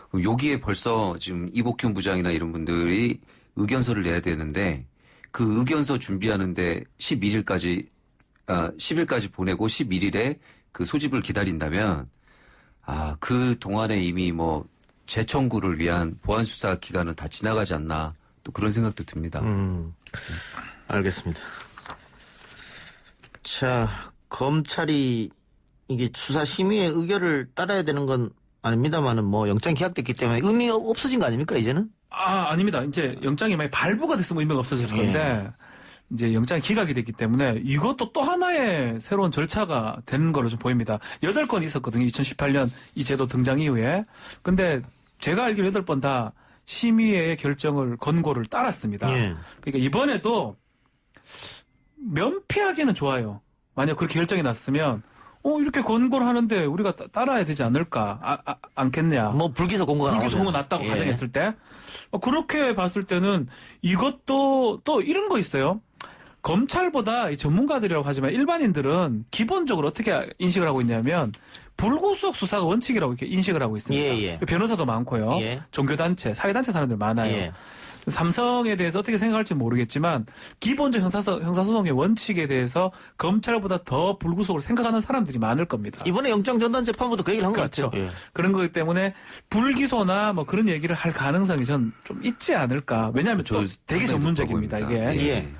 그럼 여기에 벌써 지금 이복현 부장이나 이런 분들이 의견서를 내야 되는데 그 의견서 준비하는데 10일까지 보내고 11일에 그 소집을 기다린다면 그 동안에 이미 뭐 재청구를 위한 보안 수사 기간은 다 지나가지 않나 또 그런 생각도 듭니다. 알겠습니다. 자, 검찰이 이게 수사심의의 의결을 따라야 되는 건 아닙니다만은 뭐 영장 기각됐기 때문에 의미 없어진 거 아닙니까 이제는? 아닙니다. 이제 영장이 만약 발부가 됐으면 의미가 없어질 건데 이제 영장이 기각이 됐기 때문에 이것도 또 하나의 새로운 절차가 되는 걸로 좀 보입니다. 8건 있었거든요. 2018년 이 제도 등장 이후에. 근데 제가 알기로 8번 다 심의회의 결정을 권고를 따랐습니다. 예. 그러니까 이번에도 면피하기는 좋아요. 만약 그렇게 결정이 났으면 이렇게 권고를 하는데 우리가 따라야 되지 않을까? 않겠냐? 뭐 불기소 공고가 났다고 가정했을 때 그렇게 봤을 때는 이것도 또 이런 거 있어요. 검찰보다 이 전문가들이라고 하지만 일반인들은 기본적으로 어떻게 인식을 하고 있냐면 불구속 수사가 원칙이라고 이렇게 인식을 하고 있습니다. 예. 변호사도 많고요. 예. 종교단체, 사회단체 사람들 많아요. 예. 삼성에 대해서 어떻게 생각할지 모르겠지만 기본적 형사소송의 원칙에 대해서 검찰보다 더 불구속을 생각하는 사람들이 많을 겁니다. 이번에 영장 전담 재판부도 그 얘기를 한 것 그렇죠. 같아요. 예. 그런 거기 때문에 불기소나 뭐 그런 얘기를 할 가능성이 전 좀 있지 않을까. 왜냐하면 또 되게 전문적입니다. 이게. 예.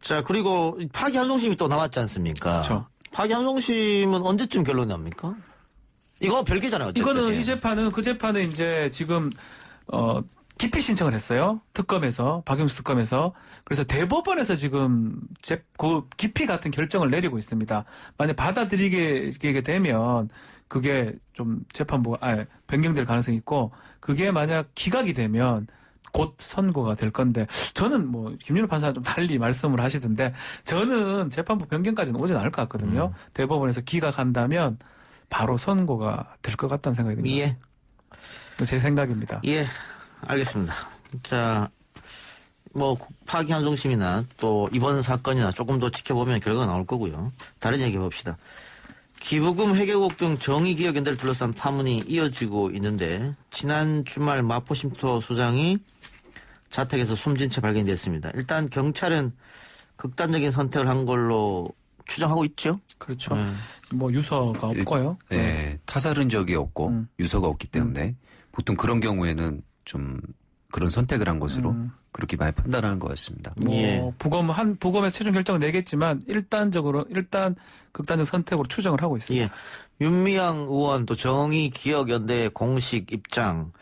자, 그리고 파기환송심이 또 나왔지 않습니까? 그렇죠. 파기환송심은 언제쯤 결론이 납니까? 이거 별개잖아요. 어쨌든. 이거는 예. 이 재판은 그 재판에 이제 지금 기피 신청을 했어요. 특검에서, 박영수 특검에서. 그래서 대법원에서 지금 그 기피 같은 결정을 내리고 있습니다. 만약 받아들이게 되면 그게 좀 재판부가 변경될 가능성이 있고 그게 만약 기각이 되면 곧 선고가 될 건데 저는 뭐 김윤호 판사가 좀 달리 말씀을 하시던데 저는 재판부 변경까지는 오진 않을 것 같거든요. 대법원에서 기각한다면 바로 선고가 될 것 같다는 생각이 듭니다. 예. 제 생각입니다. 예. 알겠습니다. 자, 뭐 파기환송심이나 또 이번 사건이나 조금 더 지켜보면 결과가 나올 거고요. 다른 얘기 해봅시다. 기부금 회계곡 등 정의기억연대를 둘러싼 파문이 이어지고 있는데 지난 주말 마포쉼터 소장이 자택에서 숨진 채 발견됐습니다. 일단 경찰은 극단적인 선택을 한 걸로 추정하고 있죠. 그렇죠. 뭐 유서가 없고요. 네, 타살 흔적이 없고 유서가 없기 때문에 보통 그런 경우에는 좀 그런 선택을 한 것으로 그렇게 많이 판단하는 것 같습니다. 뭐 부검에서 최종 결정을 내겠지만 일단 극단적 선택으로 추정을 하고 있습니다. 예. 윤미향 의원 또 정의기억연대 공식 입장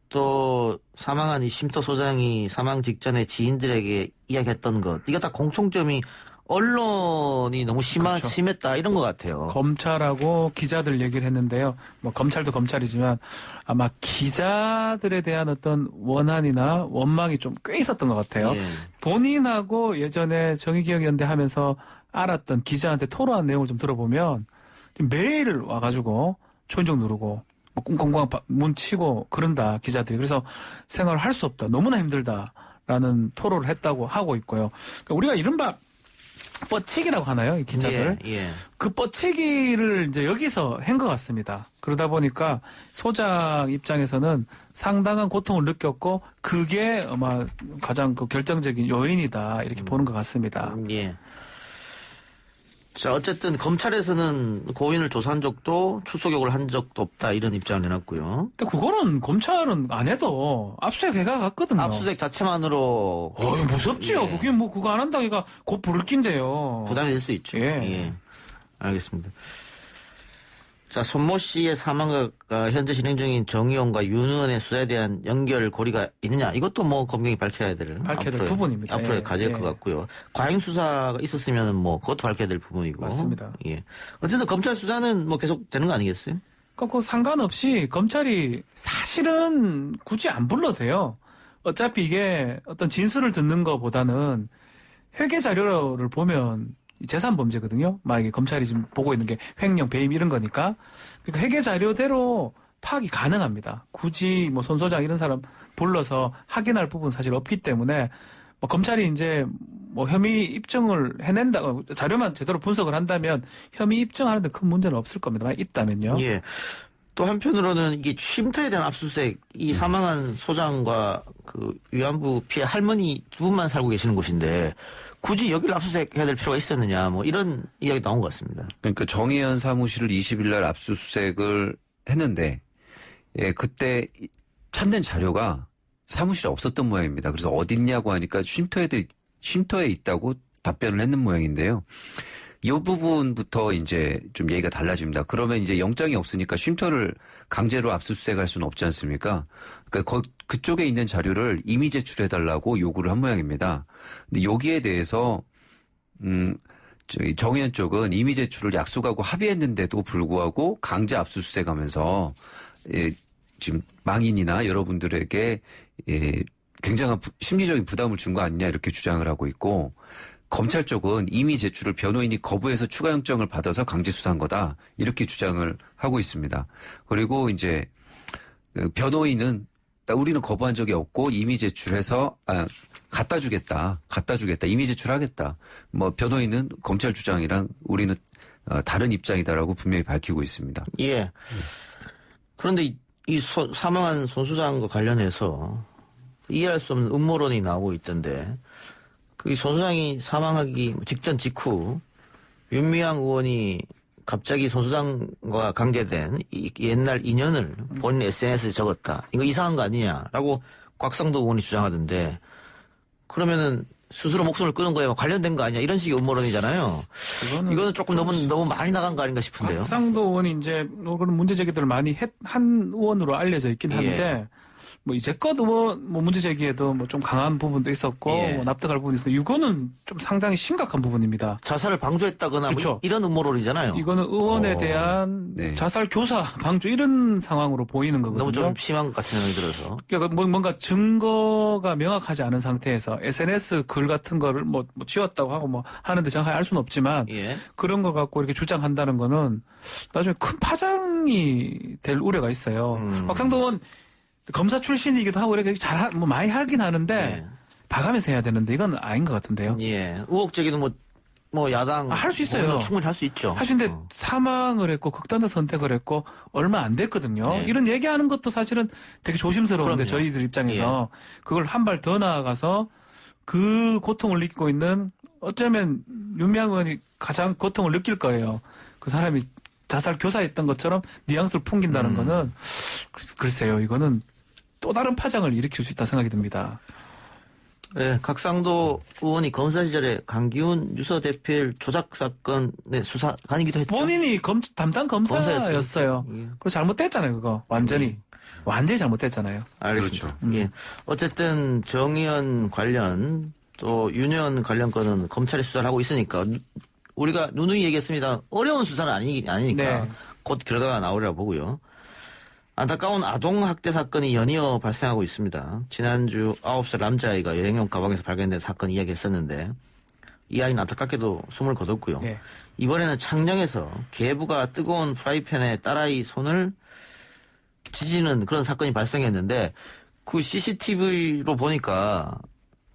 또 사망한 이 쉼터 소장이 사망 직전에 지인들에게 이야기했던 것 이거 다 공통점이 언론이 너무 그렇죠. 심했다 이런 것 같아요. 검찰하고 기자들 얘기를 했는데요. 뭐 검찰도 검찰이지만 아마 기자들에 대한 어떤 원한이나 원망이 좀 꽤 있었던 것 같아요. 예. 본인하고 예전에 정의기억연대 하면서 알았던 기자한테 토로한 내용을 좀 들어보면 매일 와가지고 초인종 누르고 뭐 꽁꽁꽁 문 치고 그런다 기자들이. 그래서 생활을 할 수 없다. 너무나 힘들다라는 토로를 했다고 하고 있고요. 그러니까 우리가 이른바 뻗치기라고 하나요? 이 기작을. 그 뻗치기를 이제 여기서 한 것 같습니다. 그러다 보니까 소장 입장에서는 상당한 고통을 느꼈고 그게 아마 가장 그 결정적인 요인이다 이렇게 보는 것 같습니다. 예. 자, 어쨌든 검찰에서는 고인을 조사한 적도 출석 요구를 한 적도 없다 이런 입장을 내놨고요. 근데 그거는 검찰은 안 해도 압수수색 해갔거든요. 압수수색 자체만으로 무섭지요. 예. 그게 뭐 그거 안 한다기가 곧 부를 낀데요. 부담이 될 수 있죠. 예. 알겠습니다. 자, 손모 씨의 사망과 현재 진행 중인 정의원과 윤 의원의 수사에 대한 연결고리가 있느냐? 이것도 뭐 검경이 밝혀야 될 부분입니다. 앞으로의 과제일 것 같고요. 과잉 수사가 있었으면 뭐 그것도 밝혀야 될 부분이고. 맞습니다. 예. 어쨌든 검찰 수사는 뭐 계속 되는 거 아니겠어요? 그러니까 상관없이 검찰이 사실은 굳이 안 불러도 돼요. 어차피 이게 어떤 진술을 듣는 것보다는 회계 자료를 보면 재산 범죄거든요. 만약에 검찰이 지금 보고 있는 게 횡령, 배임 이런 거니까. 그러니까 회계 자료대로 파악이 가능합니다. 굳이 뭐 손 소장 이런 사람 불러서 확인할 부분 사실 없기 때문에 뭐 검찰이 이제 뭐 혐의 입증을 해낸다, 자료만 제대로 분석을 한다면 혐의 입증하는데 큰 문제는 없을 겁니다. 만약 있다면요. 예. 또 한편으로는 이게 쉼터에 대한 압수수색, 이 사망한 소장과 그 위안부 피해 할머니 두 분만 살고 계시는 곳인데 굳이 여기를 압수수색 해야 될 필요가 있었느냐, 뭐 이런 이야기 나온 것 같습니다. 그러니까 정의연 사무실을 20일 날 압수수색을 했는데, 예, 그때 찾는 자료가 사무실에 없었던 모양입니다. 그래서 어딨냐고 하니까 쉼터에 있다고 답변을 했는 모양인데요. 이 부분부터 이제 좀 얘기가 달라집니다. 그러면 이제 영장이 없으니까 쉼터를 강제로 압수수색할 수는 없지 않습니까? 그러니까 그쪽에 있는 자료를 이미 제출해달라고 요구를 한 모양입니다. 근데 여기에 대해서 저희 정의연 쪽은 이미 제출을 약속하고 합의했는데도 불구하고 강제 압수수색하면서 지금 망인이나 여러분들에게 굉장한 심리적인 부담을 준 거 아니냐 이렇게 주장을 하고 있고. 검찰 쪽은 이미 제출을 변호인이 거부해서 추가 영장을 받아서 강제 수사한 거다 이렇게 주장을 하고 있습니다. 그리고 이제 변호인은 우리는 거부한 적이 없고 이미 제출해서 갖다 주겠다 이미 제출하겠다. 뭐 변호인은 검찰 주장이랑 우리는 다른 입장이다라고 분명히 밝히고 있습니다. 예. 그런데 이 사망한 손 소장과 관련해서 이해할 수 없는 음모론이 나오고 있던데. 그 손 소장이 사망하기 직전 직후 윤미향 의원이 갑자기 손 소장과 관계된 옛날 인연을 본인 SNS에 적었다. 이거 이상한 거 아니냐라고 곽상도 의원이 주장하던데 그러면은 스스로 목숨을 끊은 거에 관련된 거 아니냐 이런 식의 음모론이잖아요. 이거는 조금 너무 많이 나간 거 아닌가 싶은데요. 곽상도 의원이 이제 그런 문제 제기들을 많이 한 의원으로 알려져 있긴 한데. 뭐 이제껏 뭐 문제 제기에도 뭐 좀 강한 부분도 있었고 뭐 납득할 부분이 있었는데 이거는 좀 상당히 심각한 부분입니다. 자살을 방조했다거나 그렇죠. 뭐 이런 음모론이잖아요. 이거는 의원에 대한 자살 교사 방조 이런 상황으로 보이는 거거든요. 너무 좀 심한 것 같은 생각이 들어서. 그러니까 뭔가 증거가 명확하지 않은 상태에서 SNS 글 같은 거를 뭐 지웠다고 하고 뭐 하는데 정확히 알 수는 없지만 그런 거 갖고 이렇게 주장한다는 거는 나중에 큰 파장이 될 우려가 있어요. 곽상도 의원 검사 출신이기도 하고 이렇게 뭐 많이 하긴 하는데 봐가면서 해야 되는데 이건 아닌 것 같은데요. 예. 의혹 제기는 뭐 야당 할 수 있어요. 충분히 할 수 있죠. 할 수 있는데 사망을 했고 극단적 선택을 했고 얼마 안 됐거든요. 이런 얘기하는 것도 사실은 되게 조심스러운데 그럼요. 저희들 입장에서 그걸 한 발 더 나아가서 그 고통을 느끼고 있는 어쩌면 윤미향 의원이 가장 고통을 느낄 거예요. 그 사람이 자살 교사했던 것처럼 뉘앙스를 풍긴다는 거는 글쎄요. 이거는 또 다른 파장을 일으킬 수 있다 생각이 듭니다. 네, 곽상도 의원이 검사 시절에 강기훈 유서 대필 조작 사건의 수사관이기도 했죠. 본인이 담당 검사였어요. 그리고 잘못됐잖아요, 그거. 완전히 잘못됐잖아요. 알겠습니다. 그렇죠. 예. 어쨌든 정의연 관련 또 윤 의원 관련 건은 검찰이 수사를 하고 있으니까 우리가 누누이 얘기했습니다. 어려운 수사는 아니니까 곧 결과가 나오리라 보고요. 안타까운 아동학대 사건이 연이어 발생하고 있습니다. 지난주 9살 남자아이가 여행용 가방에서 발견된 사건 이야기했었는데 이 아이는 안타깝게도 숨을 거뒀고요. 이번에는 창녕에서 계부가 뜨거운 프라이팬에 딸아이 손을 지지는 그런 사건이 발생했는데 그 CCTV로 보니까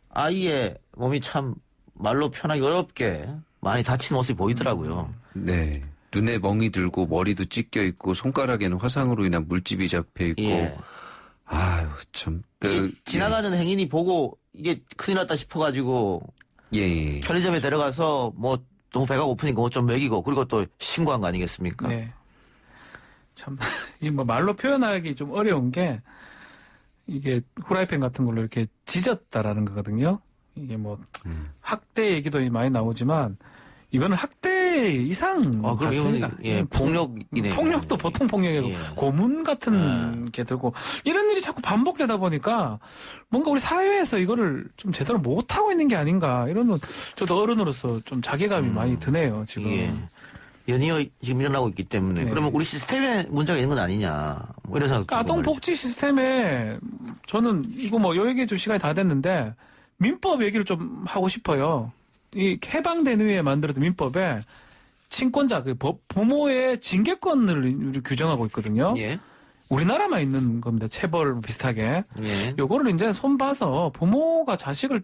아이의 몸이 참 말로 표현하기 어렵게 많이 다친 모습이 보이더라고요. 네. 눈에 멍이 들고 머리도 찢겨 있고 손가락에는 화상으로 인한 물집이 잡혀 있고. 예. 아유, 참. 지나가는 행인이 보고 이게 큰일 났다 싶어가지고 예. 편의점에 데려가서 뭐 너무 배가 고프니까 뭐 좀 먹이고 그리고 또 신고한 거 아니겠습니까? 네. 참, 이 뭐 말로 표현하기 좀 어려운 게 이게 후라이팬 같은 걸로 이렇게 지졌다라는 거거든요. 이게 뭐 학대 얘기도 많이 나오지만 이거는 학대 이상 같습니다. 예, 폭력이네. 폭력도 보통 폭력이고 고문 같은 게 들고 이런 일이 자꾸 반복되다 보니까 뭔가 우리 사회에서 이거를 좀 제대로 못 하고 있는 게 아닌가 이런 저도 어른으로서 좀 자괴감이 많이 드네요 지금. 예. 연이어 지금 일어나고 있기 때문에 그러면 우리 시스템에 문제가 있는 건 아니냐 뭐 이런 생각. 아동복지 시스템에 저는 이거 뭐 요 얘기해 줄 시간이 다 됐는데 민법 얘기를 좀 하고 싶어요. 이 해방된 후에 만들었던 민법에 친권자, 부모의 징계권을 규정하고 있거든요. 예. 우리나라만 있는 겁니다. 체벌 비슷하게. 예. 요거를 이제 손봐서 부모가 자식을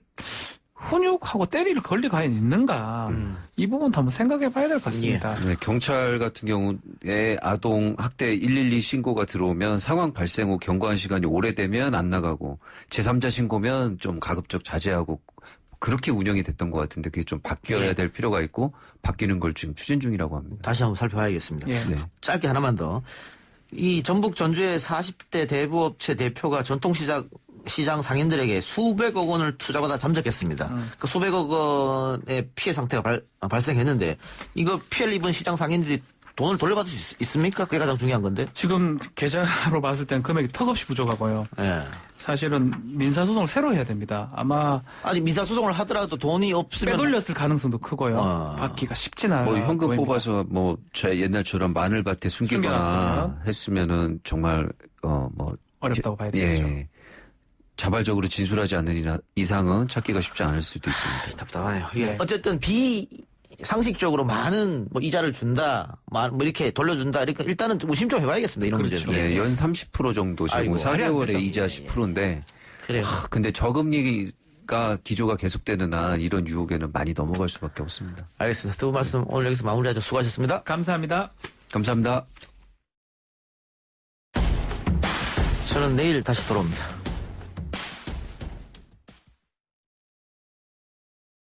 훈육하고 때릴 권리가 과연 있는가. 이 부분도 한번 생각해 봐야 될 것 같습니다. 네, 경찰 같은 경우에 아동 학대 112 신고가 들어오면 상황 발생 후 경과한 시간이 오래되면 안 나가고 제3자 신고면 좀 가급적 자제하고 그렇게 운영이 됐던 것 같은데 그게 좀 바뀌어야 될 필요가 있고 바뀌는 걸 지금 추진 중이라고 합니다. 다시 한번 살펴봐야겠습니다. 예. 네. 짧게 하나만 더. 이 전북 전주의 40대 대부업체 대표가 전통시장 상인들에게 수백억 원을 투자받아 잠적했습니다. 그 수백억 원의 피해 상태가 발생했는데 이거 피해를 입은 시장 상인들이 돈을 돌려받을 수 있습니까? 그게 가장 중요한 건데. 지금 계좌로 봤을 때는 금액이 턱없이 부족하고요. 예. 사실은 민사소송을 새로 해야 됩니다. 아마. 아니, 민사소송을 하더라도 돈이 없으면. 빼돌렸을 가능성도 크고요. 받기가 쉽진 않아요. 뭐 현금 보입니다. 뽑아서 뭐 옛날처럼 마늘밭에 숨기거나 했으면은 정말, 어렵다고 봐야 되겠죠. 예. 자발적으로 진술하지 않는 이상은 찾기가 쉽지 않을 수도 있습니다. 답답하네요. 예. 어쨌든 상식적으로 많은 뭐 이자를 준다, 뭐 이렇게 돌려준다, 이렇게 일단은 의심 좀 해봐야겠습니다. 이런 그렇죠. 문제는. 네, 연 30% 정도 지금 4개월에 이자 10%인데. 그래요. 근데 저금리가 기조가 계속되는 한 이런 유혹에는 많이 넘어갈 수밖에 없습니다. 알겠습니다. 두 분 말씀 오늘 여기서 마무리하죠. 수고하셨습니다. 감사합니다. 감사합니다. 저는 내일 다시 돌아옵니다.